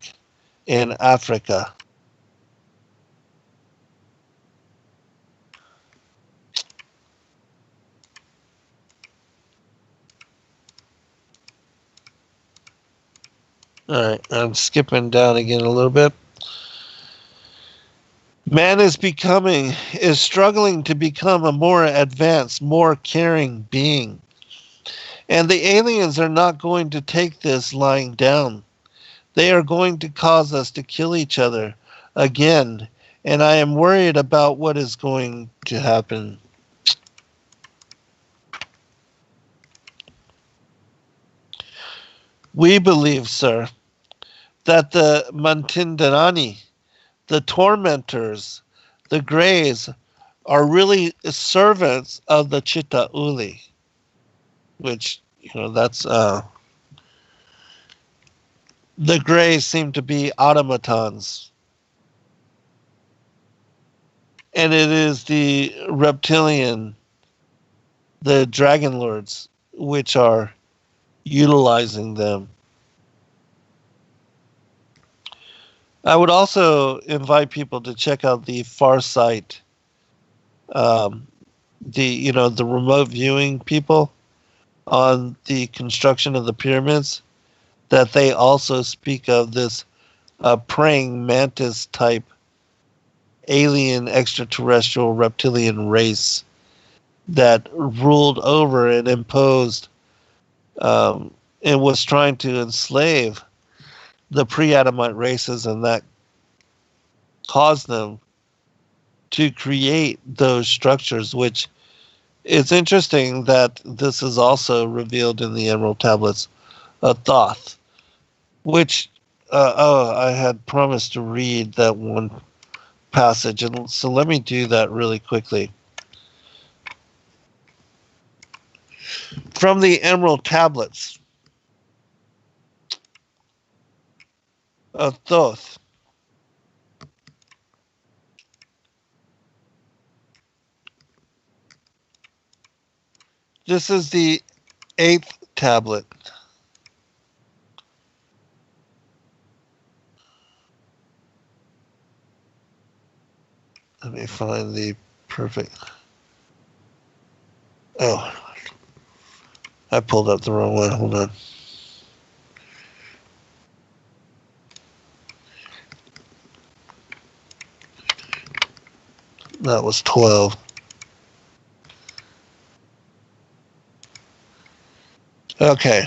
in Africa. All right, I'm skipping down again a little bit. Man is struggling to become a more advanced, more caring being. And the aliens are not going to take this lying down. They are going to cause us to kill each other again. And I am worried about what is going to happen. We believe, sir, that the Mantindanani the tormentors, the Greys, are really servants of the Chitta Uli, which, that's, the Greys seem to be automatons. And it is the reptilian, the dragon lords, which are utilizing them. I would also invite people to check out the Farsight, the remote viewing people on the construction of the pyramids, that they also speak of this praying mantis type alien extraterrestrial reptilian race that ruled over and imposed and was trying to enslave the pre-Adamite races, and that caused them to create those structures, which it's interesting that this is also revealed in the Emerald Tablets of Thoth, which, I had promised to read that one passage, and so let me do that really quickly. From the Emerald Tablets of Thoth. This is the 8th tablet. Let me find the perfect. Oh, I pulled up the wrong one. Hold on. That was 12. Okay.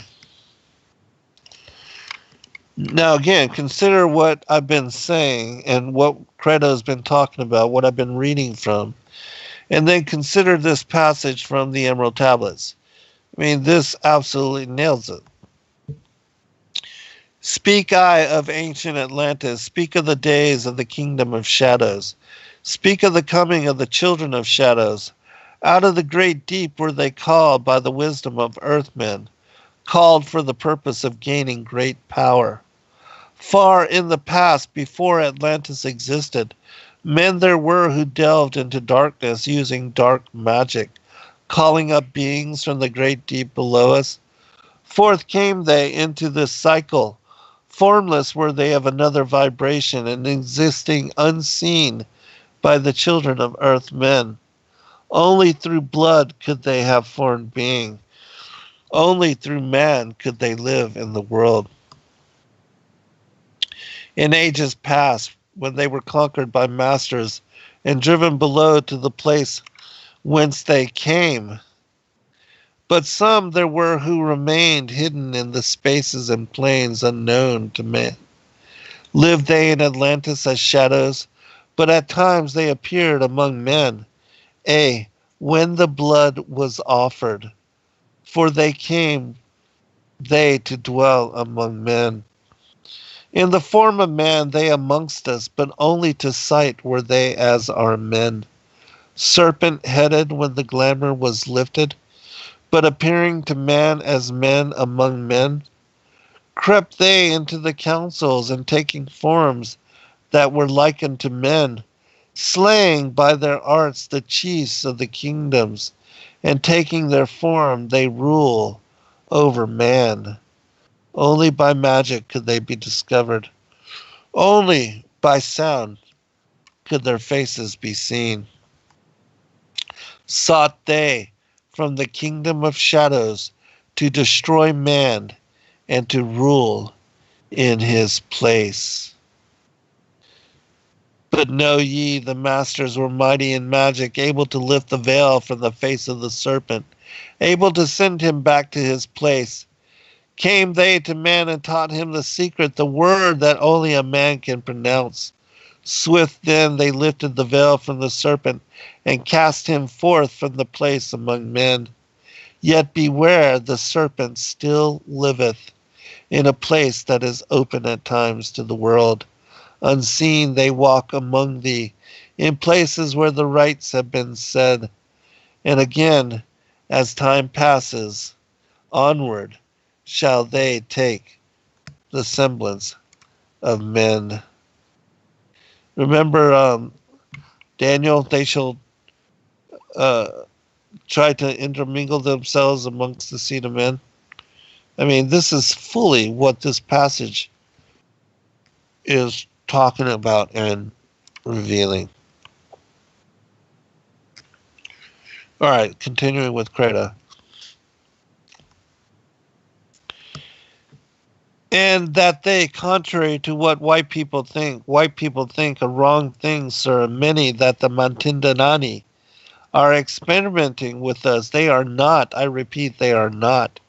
Now, again, consider what I've been saying and what Credo has been talking about, what I've been reading from, and then consider this passage from the Emerald Tablets. I mean, this absolutely nails it. Speak I of ancient Atlantis, speak of the days of the kingdom of shadows, speak of the coming of the children of shadows. Out of the great deep were they called by the wisdom of earthmen, called for the purpose of gaining great power. Far in the past, before Atlantis existed, men there were who delved into darkness using dark magic, calling up beings from the great deep below us. Forth came they into this cycle. Formless were they of another vibration and existing unseen by the children of earth men. Only through blood could they have formed being. Only through man could they live in the world. In ages past, when they were conquered by masters and driven below to the place whence they came, but some there were who remained hidden in the spaces and plains unknown to men. Lived they in Atlantis as shadows, but at times they appeared among men, when the blood was offered, for they came they to dwell among men. In the form of man they amongst us, but only to sight were they as our men. Serpent-headed when the glamour was lifted, but appearing to man as men among men, crept they into the councils and taking forms that were likened to men, slaying by their arts the chiefs of the kingdoms, and taking their form they rule over man. Only by magic could they be discovered. Only by sound could their faces be seen. Sought they from the kingdom of shadows to destroy man and to rule in his place. But know ye, the masters were mighty in magic, able to lift the veil from the face of the serpent, able to send him back to his place. Came they to man and taught him the secret, the word that only a man can pronounce. Swift then they lifted the veil from the serpent and cast him forth from the place among men. Yet beware, the serpent still liveth in a place that is open at times to the world, Unseen they walk among thee, in places where the rites have been said. And again, as time passes, onward shall they take the semblance of men. Remember, Daniel, they shall try to intermingle themselves amongst the seed of men. I mean, this is fully what this passage is talking about and revealing. All right, continuing with Credo. And that they, contrary to what white people think a wrong thing, sir, many that the Mantindanani are experimenting with us. They are not, I repeat, they are not.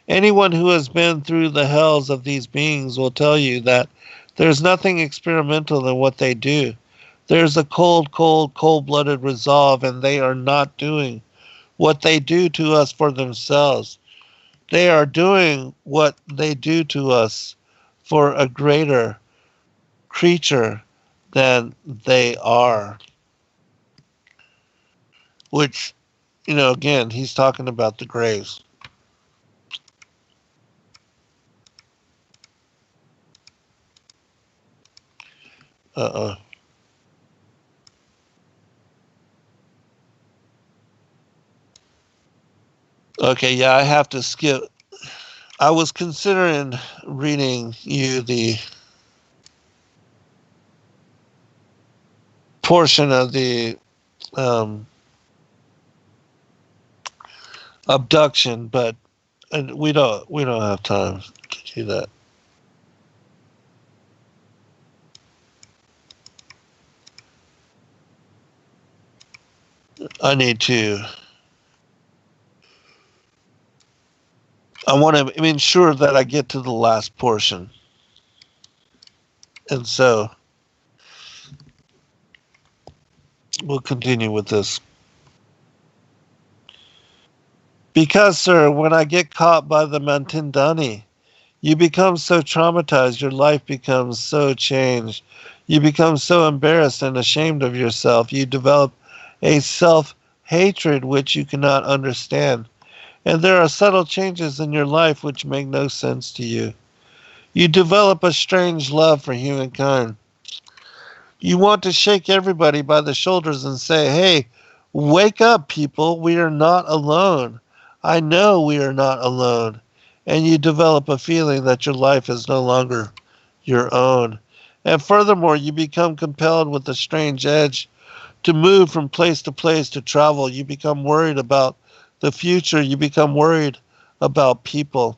Anyone who has been through the hells of these beings will tell you that there's nothing experimental in what they do. There's a cold-blooded resolve, and they are not doing what they do to us for themselves. They are doing what they do to us for a greater creature than they are. Which, again, he's talking about the graves. Okay, yeah, I have to skip. I was considering reading you the portion of the abduction, but we don't have time to do that. I want to ensure that I get to the last portion. And so we'll continue with this. Because, sir, when I get caught by the Mantindani, you become so traumatized, your life becomes so changed. You become so embarrassed and ashamed of yourself. You develop a self-hatred which you cannot understand. And there are subtle changes in your life which make no sense to you. You develop a strange love for humankind. You want to shake everybody by the shoulders and say, hey, wake up, people. We are not alone. I know we are not alone. And you develop a feeling that your life is no longer your own. And furthermore, you become compelled with a strange edge to move from place to place, to travel. You become worried about the future. You become worried about people.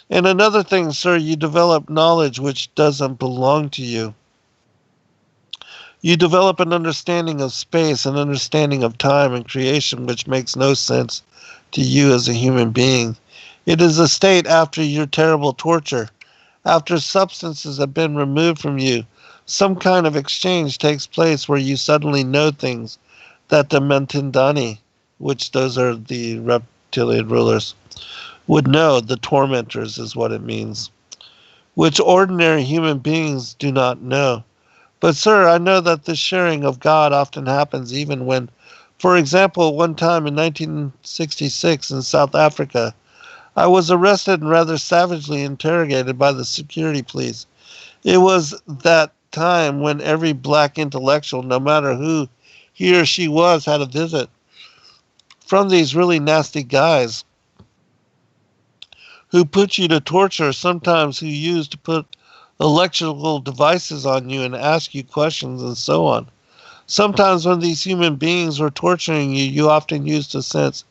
And another thing, sir, you develop knowledge which doesn't belong to you. You develop an understanding of space, an understanding of time and creation which makes no sense to you as a human being. It is a state after your terrible torture, after substances have been removed from you. Some kind of exchange takes place where you suddenly know things that the Mentindani, which those are the reptilian rulers, would know. The tormentors is what it means, which ordinary human beings do not know. But, sir, I know that the sharing of God often happens even when, for example, one time in 1966 in South Africa, I was arrested and rather savagely interrogated by the security police. It was that time when every black intellectual, no matter who he or she was, had a visit from these really nasty guys who put you to torture, sometimes who used to put electrical devices on you and ask you questions and so on. Sometimes when these human beings were torturing you, you often used to sense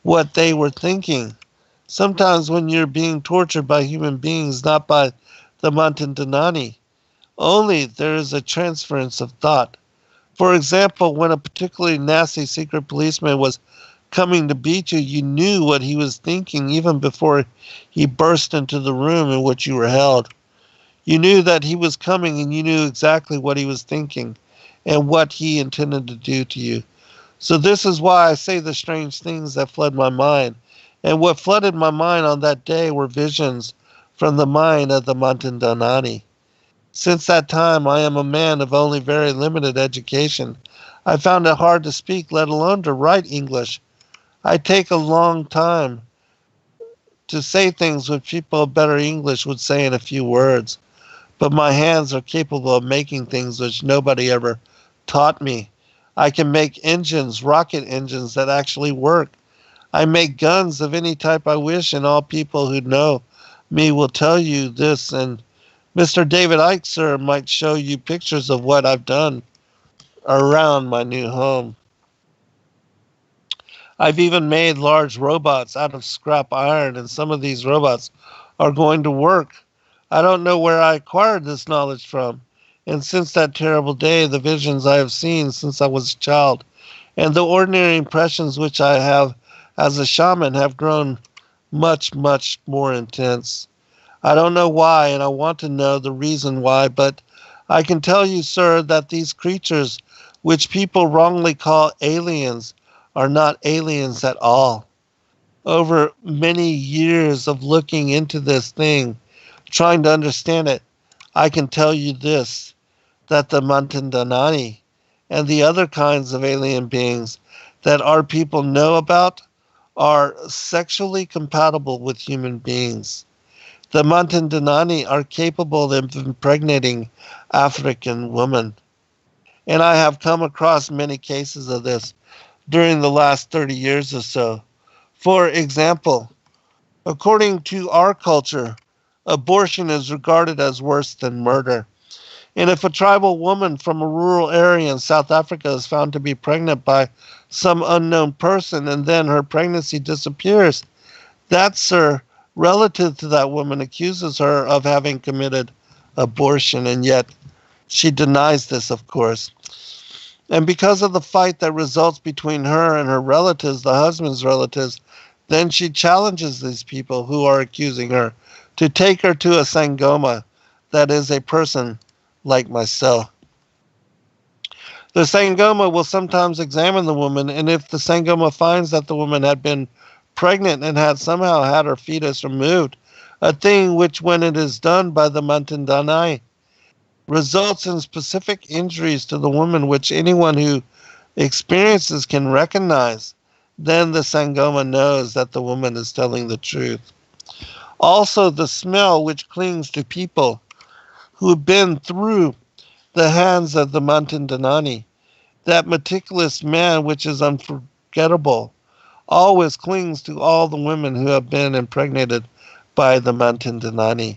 what they were thinking. Sometimes when you're being tortured by human beings, not by the Mantindanani, only there is a transference of thought. For example, when a particularly nasty secret policeman was coming to beat you, you knew what he was thinking even before he burst into the room in which you were held. You knew that he was coming, and you knew exactly what he was thinking and what he intended to do to you. So this is why I say the strange things that flood my mind. And what flooded my mind on that day were visions from the mind of the Mantindanani. Since that time, I am a man of only very limited education. I found it hard to speak, let alone to write English. I take a long time to say things which people of better English would say in a few words, but my hands are capable of making things which nobody ever taught me. I can make engines, rocket engines that actually work. I make guns of any type I wish, and all people who know me will tell you this. And Mr. David Icke, sir, might show you pictures of what I've done around my new home. I've even made large robots out of scrap iron, and some of these robots are going to work. I don't know where I acquired this knowledge from. And since that terrible day, the visions I have seen since I was a child, and the ordinary impressions which I have as a shaman have grown much, much more intense. I don't know why, and I want to know the reason why, but I can tell you, sir, that these creatures, which people wrongly call aliens, are not aliens at all. Over many years of looking into this thing, trying to understand it, I can tell you this, that the Mantandanani and the other kinds of alien beings that our people know about are sexually compatible with human beings. The Mantandanani are capable of impregnating African women. And I have come across many cases of this during the last 30 years or so. For example, according to our culture, abortion is regarded as worse than murder. And if a tribal woman from a rural area in South Africa is found to be pregnant by some unknown person and then her pregnancy disappears, that, sir, relative to that woman accuses her of having committed abortion, and yet she denies this, of course. And because of the fight that results between her and her relatives, the husband's relatives, then she challenges these people who are accusing her to take her to a Sangoma, that is, a person like myself. The Sangoma will sometimes examine the woman, and if the Sangoma finds that the woman had been pregnant and had somehow had her fetus removed, a thing which, when it is done by the Mantandanai, results in specific injuries to the woman which anyone who experiences can recognize, then the Sangoma knows that the woman is telling the truth. Also, the smell which clings to people who have been through the hands of the Mantandanani, that meticulous man which is unforgettable, always clings to all the women who have been impregnated by the Mantandanani,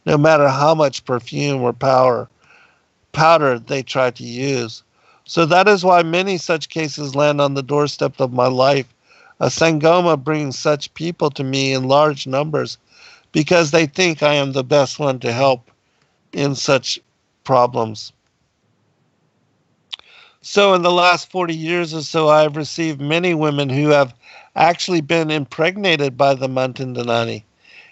no matter how much perfume or powder they try to use. So that is why many such cases land on the doorstep of my life. A Sangoma brings such people to me in large numbers because they think I am the best one to help in such problems. So in the last 40 years or so, I have received many women who have actually been impregnated by the Mantandanani,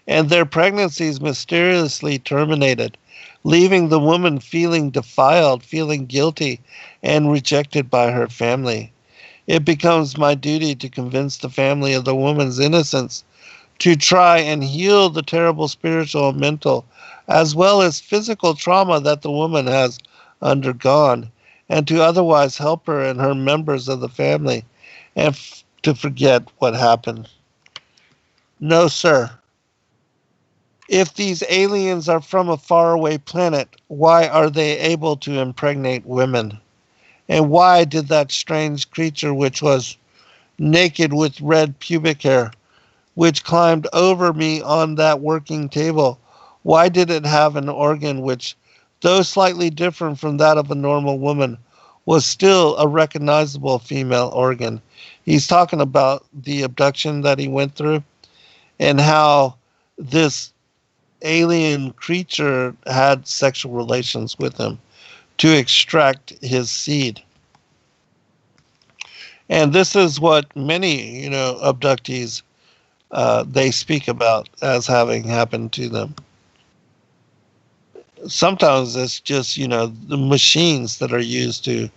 and their pregnancies mysteriously terminated, leaving the woman feeling defiled, feeling guilty, and rejected by her family. It becomes my duty to convince the family of the woman's innocence, to try and heal the terrible spiritual and mental, as well as physical trauma that the woman has undergone, and to otherwise help her and her members of the family, and to forget what happened. No, sir. If these aliens are from a faraway planet, why are they able to impregnate women? And why did that strange creature, which was naked with red pubic hair, which climbed over me on that working table, why did it have an organ which, though slightly different from that of a normal woman, was still a recognizable female organ? He's talking about the abduction that he went through and how this alien creature had sexual relations with him to extract his seed. And this is what many, abductees, they speak about as having happened to them. Sometimes it's just, the machines that are used to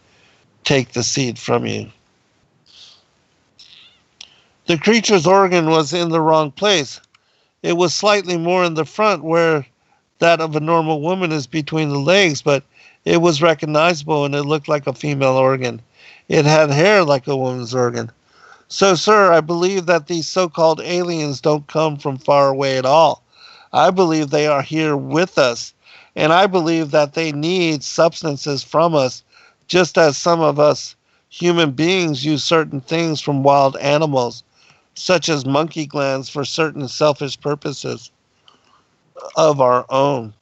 take the seed from you. The creature's organ was in the wrong place. It was slightly more in the front where that of a normal woman is between the legs, but it was recognizable and it looked like a female organ. It had hair like a woman's organ. So, sir, I believe that these so-called aliens don't come from far away at all. I believe they are here with us, and I believe that they need substances from us, just as some of us human beings use certain things from wild animals, such as monkey glands, for certain selfish purposes of our own.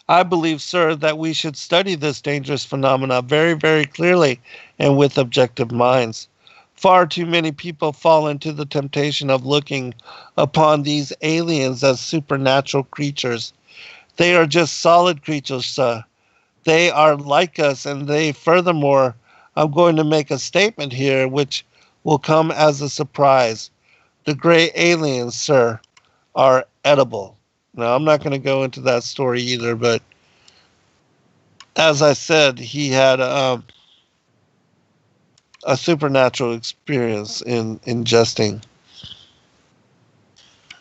I believe, sir, that we should study this dangerous phenomena very, very clearly and with objective minds. Far too many people fall into the temptation of looking upon these aliens as supernatural creatures. They are just solid creatures, sir. They are like us, and they, furthermore, I'm going to make a statement here which will come as a surprise. The gray aliens, sir, are edible. Now, I'm not going to go into that story either, but as I said, he had a supernatural experience in ingesting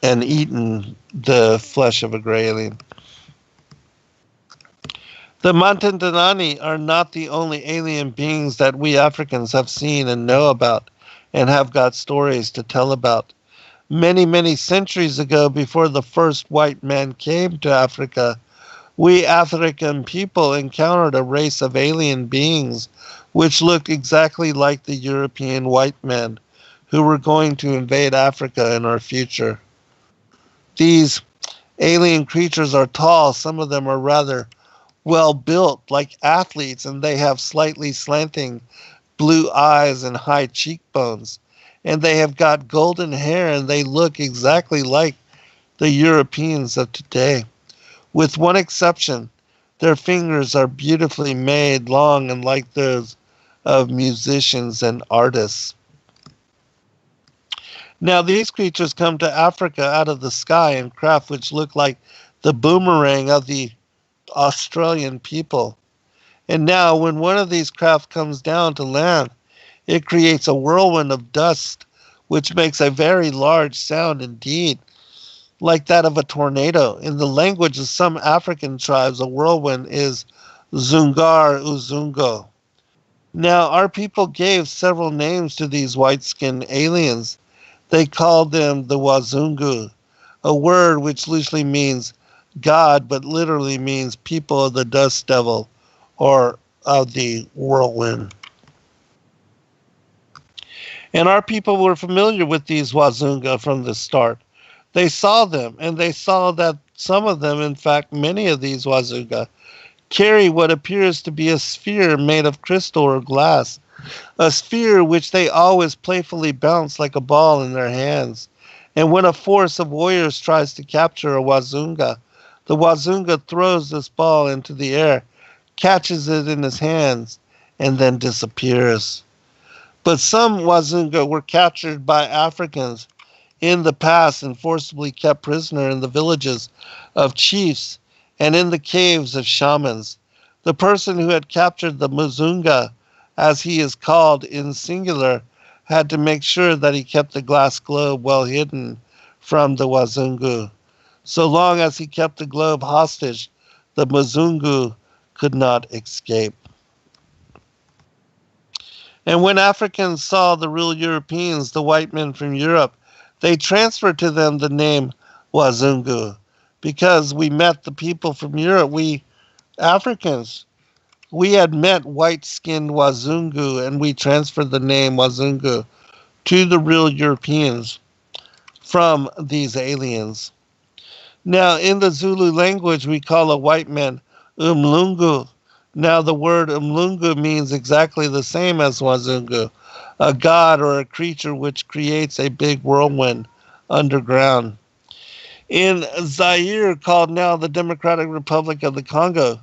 and eating the flesh of a gray alien. The Mantantanani are not the only alien beings that we Africans have seen and know about and have got stories to tell about. Many, many centuries ago, before the first white man came to Africa, we African people encountered a race of alien beings which looked exactly like the European white men who were going to invade Africa in our future. These alien creatures are tall. Some of them are rather well built, like athletes, and they have slightly slanting blue eyes and high cheekbones. And they have got golden hair, and they look exactly like the Europeans of today. With one exception, their fingers are beautifully made, long and like those of musicians and artists. Now, these creatures come to Africa out of the sky in craft which look like the boomerang of the Australian people. And now, when one of these craft comes down to land, it creates a whirlwind of dust, which makes a very large sound indeed, like that of a tornado. In the language of some African tribes, a whirlwind is Zungar Uzungo. Now, our people gave several names to these white-skinned aliens. They called them the Wazungu, a word which loosely means God, but literally means people of the dust devil or of the whirlwind. And our people were familiar with these Wazunga from the start. They saw them, and they saw that some of them, in fact, many of these Wazunga, carry what appears to be a sphere made of crystal or glass, a sphere which they always playfully bounce like a ball in their hands. And when a force of warriors tries to capture a Wazunga, the Wazunga throws this ball into the air, catches it in his hands, and then disappears. But some Wazunga were captured by Africans in the past and forcibly kept prisoner in the villages of chiefs and in the caves of shamans. The person who had captured the Muzunga, as he is called in singular, had to make sure that he kept the glass globe well hidden from the Wazungu. So long as he kept the globe hostage, the Muzungu could not escape. And when Africans saw the real Europeans, the white men from Europe, they transferred to them the name Wazungu. Because we met the people from Europe, we Africans, we had met white-skinned Wazungu, and we transferred the name Wazungu to the real Europeans from these aliens. Now, in the Zulu language, we call a white man Umlungu. Now, the word Umlungu means exactly the same as Wazungu, a god or a creature which creates a big whirlwind underground. In Zaire, called now the Democratic Republic of the Congo,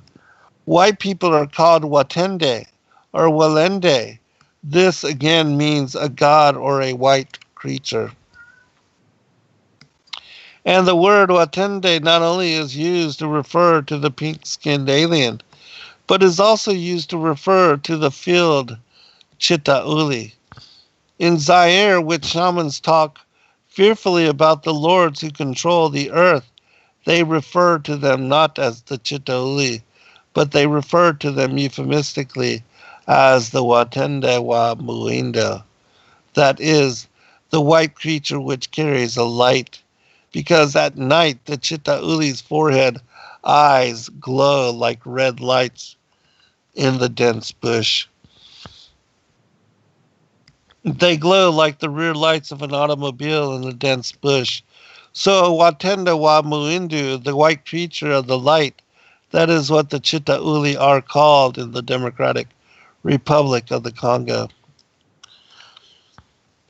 white people are called Watende or Walende. This again means a god or a white creature. And the word Watende not only is used to refer to the pink-skinned alien, but is also used to refer to the field Chitauli. In Zaire, which shamans talk fearfully about the lords who control the earth, they refer to them not as the Chitauli, but they refer to them euphemistically as the Watende wa Muindo. That is, the white creature which carries a light, because at night the Chitauli's forehead eyes glow like red lights in the dense bush. They glow like the rear lights of an automobile in the dense bush. So Watenda wa Muindu, the white creature of the light, that is what the Chitauli are called in the Democratic Republic of the Congo.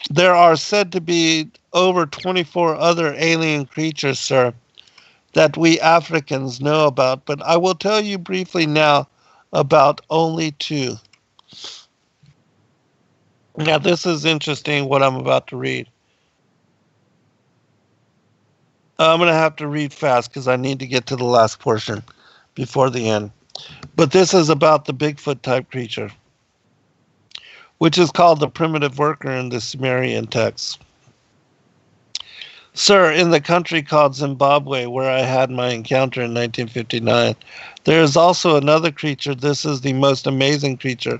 There are said to be over 24 other alien creatures, sir, that we Africans know about, but I will tell you briefly now about only 2. Now, this is interesting, what I'm about to read. I'm going to have to read fast because I need to get to the last portion before the end. But this is about the Bigfoot type creature, which is called the primitive worker in the Sumerian text. Sir, in the country called Zimbabwe, where I had my encounter in 1959, there is also another creature. This is the most amazing creature.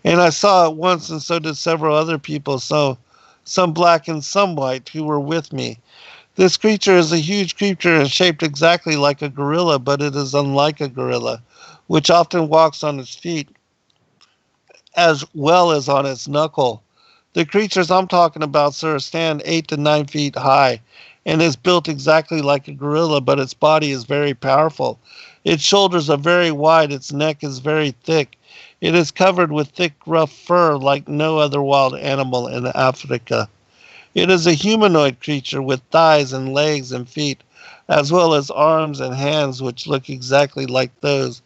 And I saw it once, and so did several other people, so some black and some white, who were with me. This creature is a huge creature and shaped exactly like a gorilla, but it is unlike a gorilla, which often walks on its feet as well as on its knuckle. The creatures I'm talking about, sir, stand 8 to 9 feet high and is built exactly like a gorilla, but its body is very powerful. Its shoulders are very wide, its neck is very thick. It is covered with thick, rough fur like no other wild animal in Africa. It is a humanoid creature with thighs and legs and feet, as well as arms and hands which look exactly like those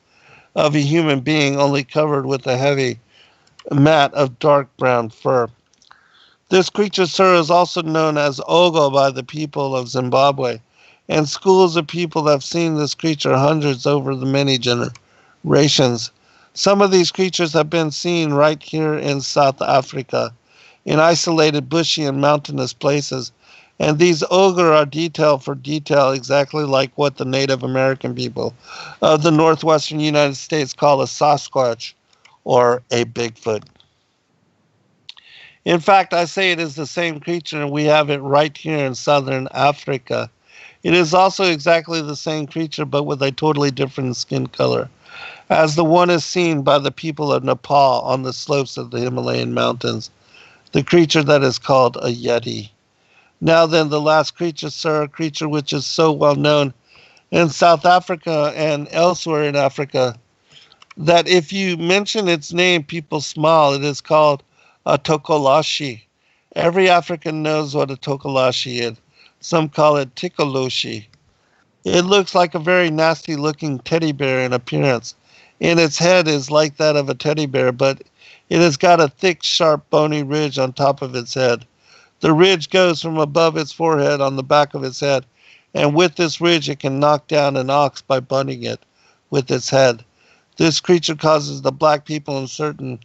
of a human being, only covered with a heavy mat of dark brown fur. This creature, sir, is also known as Ogo by the people of Zimbabwe, and schools of people have seen this creature hundreds over the many generations. Some of these creatures have been seen right here in South Africa, in isolated bushy and mountainous places, and these ogre are detail for detail exactly like what the Native American people of the northwestern United States call a Sasquatch or a Bigfoot. In fact, I say it is the same creature, and we have it right here in southern Africa. It is also exactly the same creature, but with a totally different skin color, as the one is seen by the people of Nepal on the slopes of the Himalayan mountains, the creature that is called a Yeti. Now then, the last creature, sir, a creature which is so well known in South Africa and elsewhere in Africa, that if you mention its name, people smile. It is called a tokolashi. Every African knows what a tokolashi is. Some call it tikoloshi. It looks like a very nasty looking teddy bear in appearance, and its head is like that of a teddy bear, but it has got a thick, sharp, bony ridge on top of its head. The ridge goes from above its forehead on the back of its head, and with this ridge it can knock down an ox by butting it with its head. This creature causes the black people in certain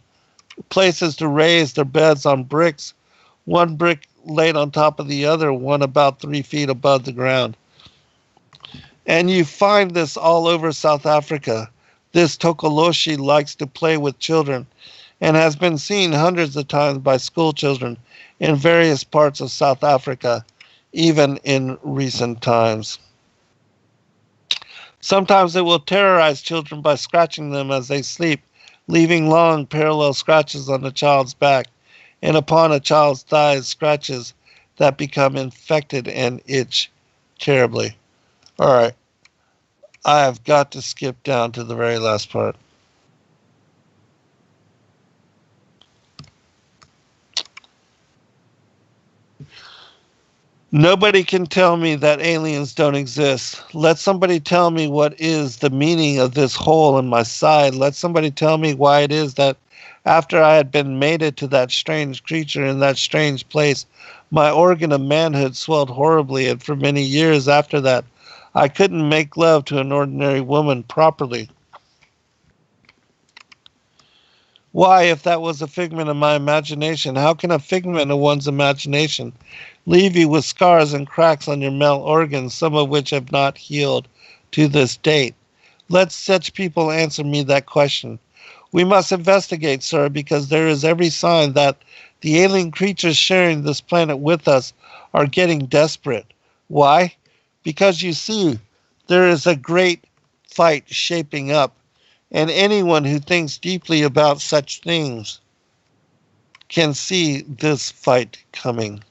places to raise their beds on bricks, one brick laid on top of the other, one about 3 feet above the ground. And you find this all over South Africa. This tokoloshi likes to play with children and has been seen hundreds of times by school children in various parts of South Africa, even in recent times. Sometimes it will terrorize children by scratching them as they sleep, leaving long parallel scratches on the child's back, and upon a child's thighs, scratches that become infected and itch terribly. All right, I have got to skip down to the very last part. Nobody can tell me that aliens don't exist. Let somebody tell me what is the meaning of this hole in my side. Let somebody tell me why it is that after I had been mated to that strange creature in that strange place, my organ of manhood swelled horribly, and for many years after that, I couldn't make love to an ordinary woman properly. Why, if that was a figment of my imagination, how can a figment of one's imagination leave you with scars and cracks on your male organs, some of which have not healed to this date. Let such people answer me that question. We must investigate, sir, because there is every sign that the alien creatures sharing this planet with us are getting desperate. Why? Because you see, there is a great fight shaping up, and anyone who thinks deeply about such things can see this fight coming.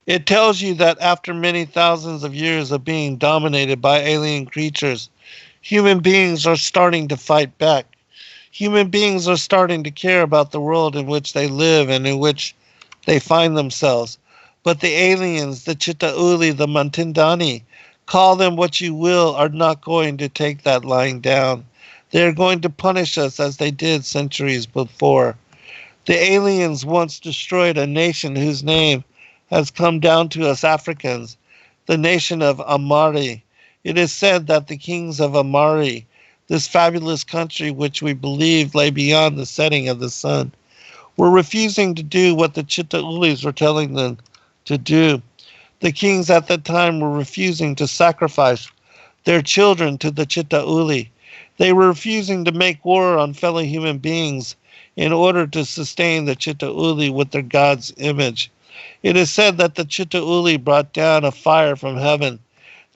It tells you that after many thousands of years of being dominated by alien creatures, human beings are starting to fight back. Human beings are starting to care about the world in which they live and in which they find themselves. But the aliens, the Chitauli, the Mantindani, call them what you will, are not going to take that lying down. They are going to punish us as they did centuries before. The aliens once destroyed a nation whose name has come down to us Africans, the nation of Amari. It is said that the kings of Amari, this fabulous country which we believed lay beyond the setting of the sun, were refusing to do what the Chitaulis were telling them to do. The kings at that time were refusing to sacrifice their children to the Chitauli. They were refusing to make war on fellow human beings in order to sustain the Chitauli with their God's image. It is said that the Chitauli brought down a fire from heaven.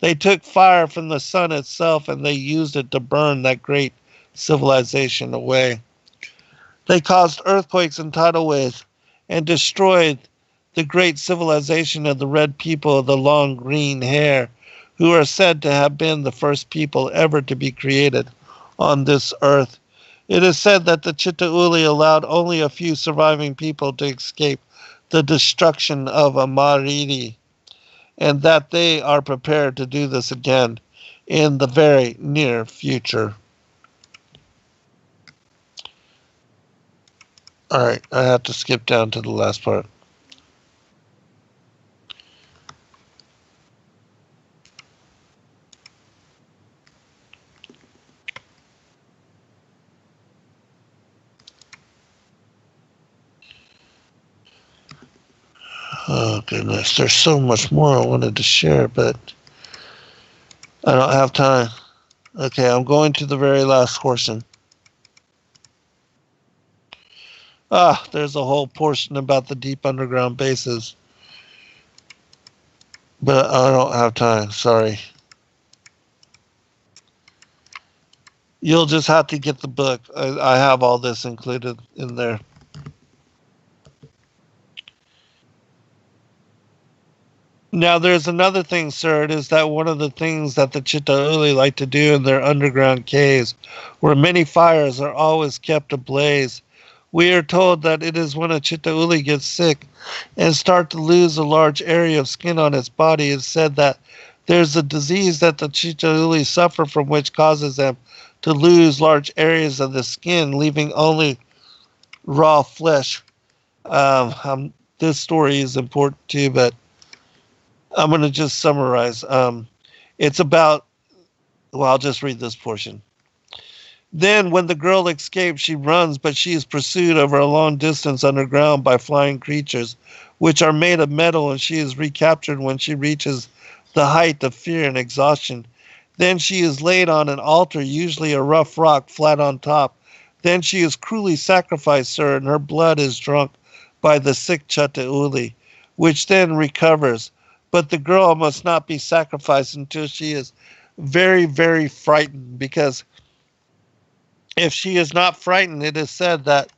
They took fire from the sun itself and they used it to burn that great civilization away. They caused earthquakes and tidal waves and destroyed the great civilization of the red people of the long green hair, who are said to have been the first people ever to be created on this earth. It is said that the Chitauli allowed only a few surviving people to escape the destruction of Amariri, and that they are prepared to do this again in the very near future. All right, I have to skip down to the last part. Oh, goodness. There's so much more I wanted to share, but I don't have time. Okay, I'm going to the very last portion. There's a whole portion about the deep underground bases. But I don't have time. Sorry. You'll just have to get the book. I have all this included in there. Now, there's another thing, sir. It is that one of the things that the Chitauli like to do in their underground caves, where many fires are always kept ablaze. We are told that it is when a Chitauli gets sick and start to lose a large area of skin on its body. It's said that there's a disease that the Chitauli suffer from, which causes them to lose large areas of the skin, leaving only raw flesh. This story is important too, but I'm going to just summarize. It's about, well, I'll just read this portion. Then, when the girl escapes, she runs, but she is pursued over a long distance underground by flying creatures, which are made of metal, and she is recaptured when she reaches the height of fear and exhaustion. Then she is laid on an altar, usually a rough rock flat on top. Then she is cruelly sacrificed, sir, and her blood is drunk by the sick Chitauli, which then recovers. But the girl must not be sacrificed until she is very, very frightened, because if she is not frightened, it is said that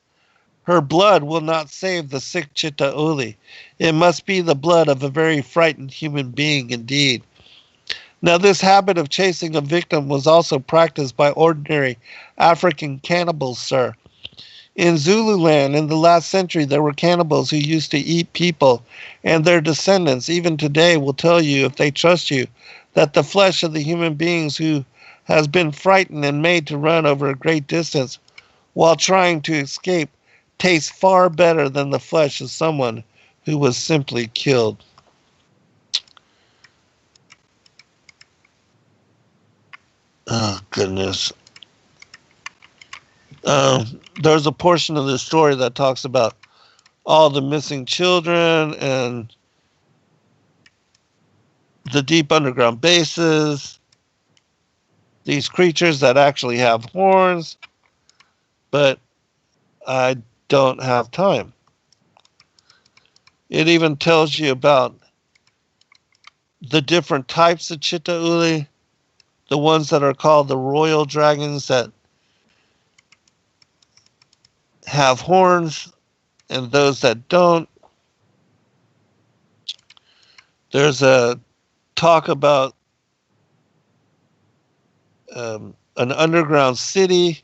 her blood will not save the sick Chitauli. It must be the blood of a very frightened human being indeed. Now, this habit of chasing a victim was also practiced by ordinary African cannibals, sir. In Zululand, in the last century, there were cannibals who used to eat people, and their descendants, even today, will tell you, if they trust you, that the flesh of the human beings who has been frightened and made to run over a great distance while trying to escape tastes far better than the flesh of someone who was simply killed. Oh, goodness. There's a portion of the story that talks about all the missing children and the deep underground bases, these creatures that actually have horns, but I don't have time. It even tells you about the different types of Chitta Uli, the ones that are called the royal dragons that have horns and those that don't. There's a talk about an underground city.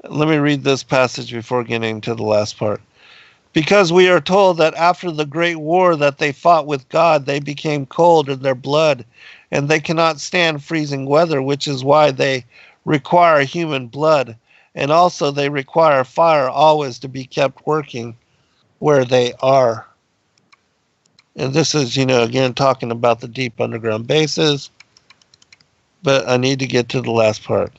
Let me read this passage before getting to the last part. Because we are told that after the great war that they fought with God, they became cold in their blood, and they cannot stand freezing weather, which is why they require human blood. And also they require fire always to be kept working where they are. And this is, again, talking about the deep underground bases. But I need to get to the last part,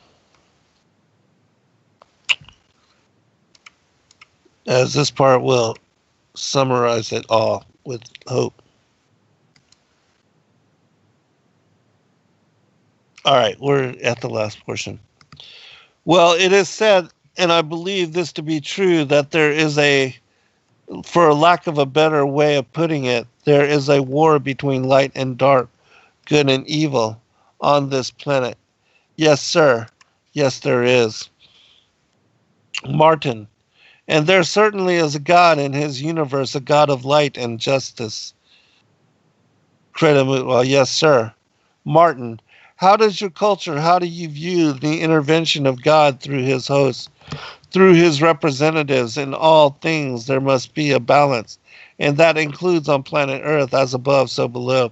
as this part will summarize it all with hope. All right, we're at the last portion. Well, it is said, and I believe this to be true, that there is for lack of a better way of putting it, there is a war between light and dark, good and evil on this planet. Yes, sir. Yes, there is. Martin. And there certainly is a God in his universe, a God of light and justice. Credo Mutwa. Yes, sir. Martin. How do you view the intervention of God through his hosts, through his representatives? In all things there must be a balance, and that includes on planet Earth, as above, so below.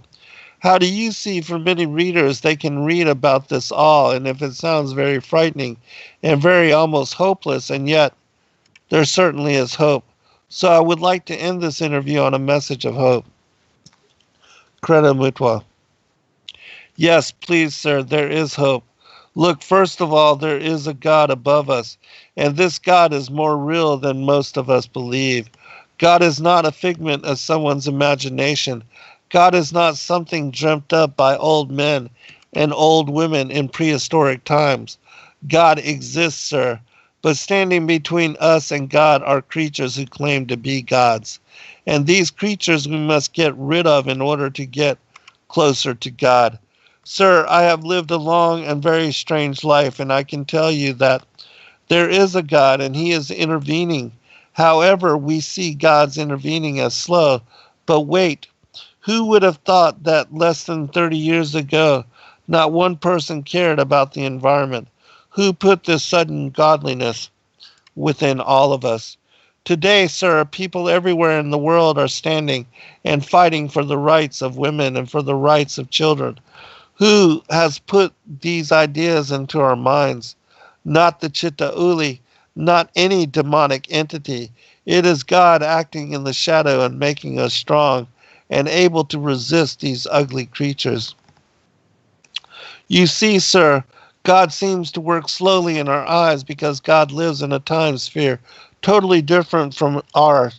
How do you see, for many readers, they can read about this all, and if it sounds very frightening and very almost hopeless, and yet there certainly is hope. So I would like to end this interview on a message of hope. Credo Mutwa. Yes, please, sir, there is hope. Look, first of all, there is a God above us, and this God is more real than most of us believe. God is not a figment of someone's imagination. God is not something dreamt up by old men and old women in prehistoric times. God exists, sir, but standing between us and God are creatures who claim to be gods. And these creatures we must get rid of in order to get closer to God. Sir, I have lived a long and very strange life, and I can tell you that there is a God, and he is intervening. However, we see God's intervening as slow. But wait, who would have thought that less than 30 years ago, not one person cared about the environment? Who put this sudden godliness within all of us? Today, sir, people everywhere in the world are standing and fighting for the rights of women and for the rights of children. Who has put these ideas into our minds? Not the Chitta Uli, not any demonic entity. It is God acting in the shadow and making us strong and able to resist these ugly creatures. You see, sir, God seems to work slowly in our eyes because God lives in a time sphere totally different from our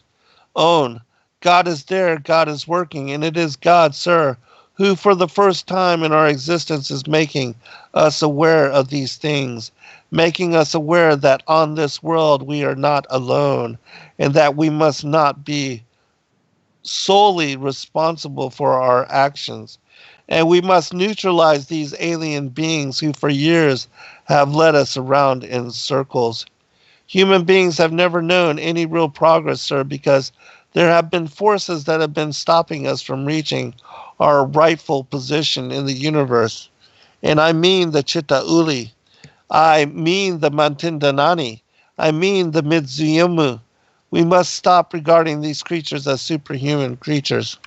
own. God is there, God is working, and it is God, sir, who for the first time in our existence is making us aware of these things, making us aware that on this world we are not alone, and that we must not be solely responsible for our actions. And we must neutralize these alien beings who for years have led us around in circles. Human beings have never known any real progress, sir, because there have been forces that have been stopping us from reaching our rightful position in the universe. And I mean the Chitta Uli. I mean the Mantindanani. I mean the Midzuyumu. We must stop regarding these creatures as superhuman creatures.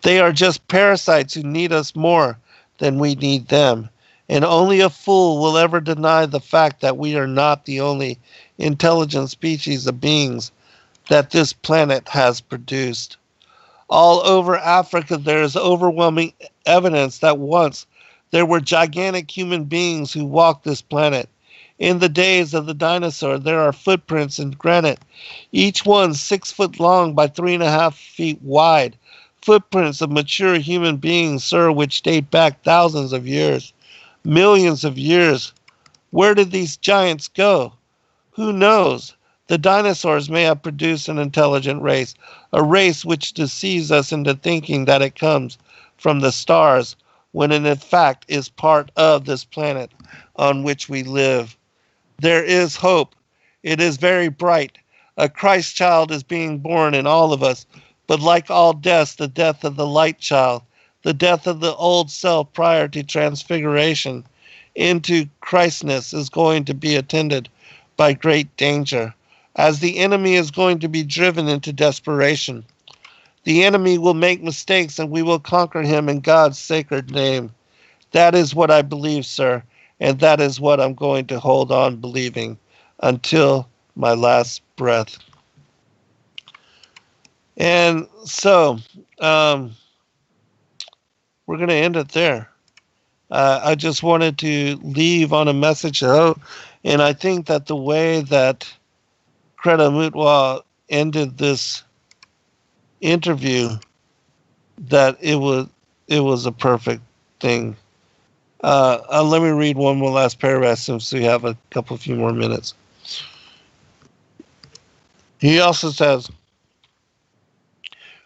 They are just parasites who need us more than we need them. And only a fool will ever deny the fact that we are not the only intelligent species of beings that this planet has produced. All over Africa, there is overwhelming evidence that once there were gigantic human beings who walked this planet. In the days of the dinosaur, there are footprints in granite, each one 6 foot long by 3.5 feet wide. Footprints of mature human beings, sir, which date back thousands of years, millions of years. Where did these giants go? Who knows? The dinosaurs may have produced an intelligent race, a race which deceives us into thinking that it comes from the stars, when it in fact is part of this planet on which we live. There is hope. It is very bright. A Christ child is being born in all of us, but like all deaths, the death of the light child, the death of the old self prior to transfiguration into Christness is going to be attended by great danger, as the enemy is going to be driven into desperation. The enemy will make mistakes and we will conquer him in God's sacred name. That is what I believe, sir, and that is what I'm going to hold on believing until my last breath. And so, we're going to end it there. I just wanted to leave on a message of hope, and I think that the way that Credo Mutwa ended this interview, that it was a perfect thing. Let me read one more last paragraph since we have a few more minutes. He also says,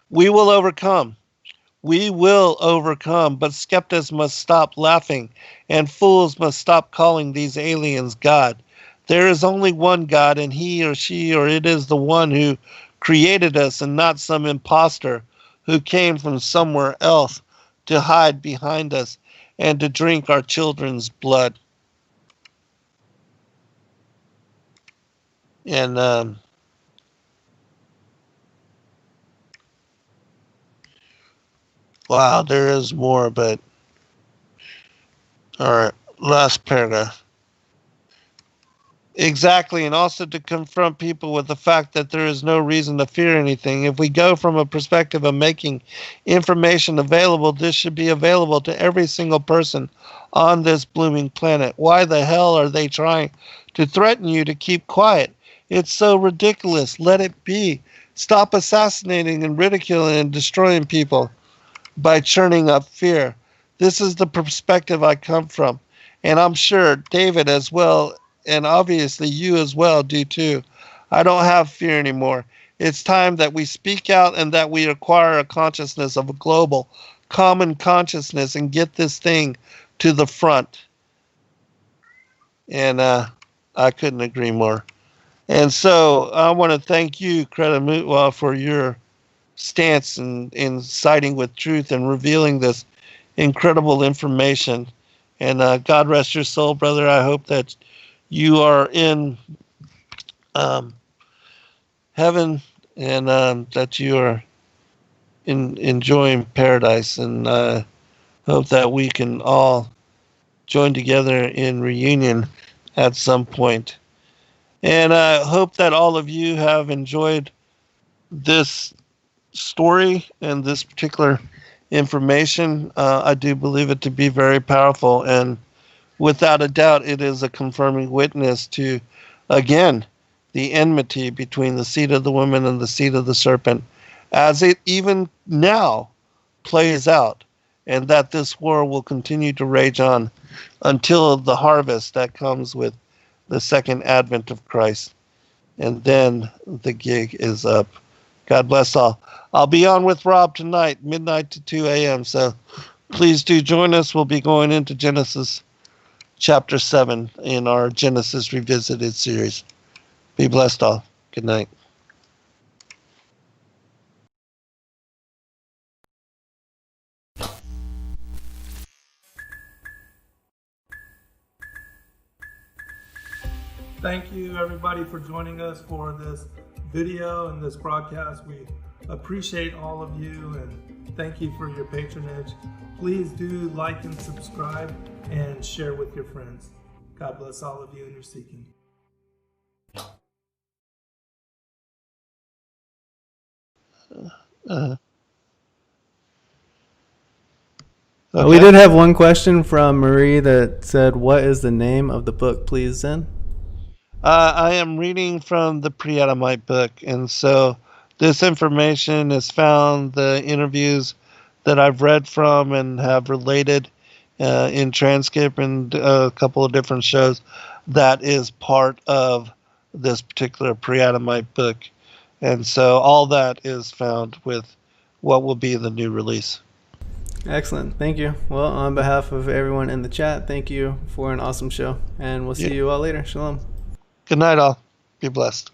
we will overcome. We will overcome, but skeptics must stop laughing, and fools must stop calling these aliens God. There is only one God, and he or she or it is the one who created us, and not some imposter who came from somewhere else to hide behind us and to drink our children's blood. And wow, there is more, but all right, last paragraph. Exactly, and also to confront people with the fact that there is no reason to fear anything. If we go from a perspective of making information available, this should be available to every single person on this blooming planet. Why the hell are they trying to threaten you to keep quiet? It's so ridiculous. Let it be. Stop assassinating and ridiculing and destroying people by churning up fear. This is the perspective I come from, and I'm sure David as well, and obviously you as well do too. I don't have fear anymore. It's time that we speak out and that we acquire a consciousness of a global, common consciousness and get this thing to the front. And I couldn't agree more. And so I want to thank you, Credo Mutwa, for your stance in siding with truth and revealing this incredible information. And God rest your soul, brother. I hope that you are in heaven and that you are enjoying paradise. And I hope that we can all join together in reunion at some point. And I hope that all of you have enjoyed this story and this particular information. I do believe it to be very powerful, and without a doubt, it is a confirming witness to, again, the enmity between the seed of the woman and the seed of the serpent, as it even now plays out, and that this war will continue to rage on until the harvest that comes with the second advent of Christ. And then the gig is up. God bless all. I'll be on with Rob tonight, midnight to 2 a.m. So please do join us. We'll be going into Genesis chapter 7 in our Genesis Revisited series. Be blessed all. Good night. Thank you, everybody, for joining us for this video and this broadcast. We appreciate all of you and thank you for your patronage. Please do like and subscribe and share with your friends. God bless all of you in your seeking. We did have one question from Marie that said, what is the name of the book, please, Zen? I am reading from the Pre-Adamite book, and so this information is found, the interviews that I've read from and have related in transcript and a couple of different shows. That is part of this particular Pre-Adamite book. And so all that is found with what will be the new release. Excellent. Thank you. Well, on behalf of everyone in the chat, thank you for an awesome show. And we'll see you all later. Shalom. Good night, all. Be blessed.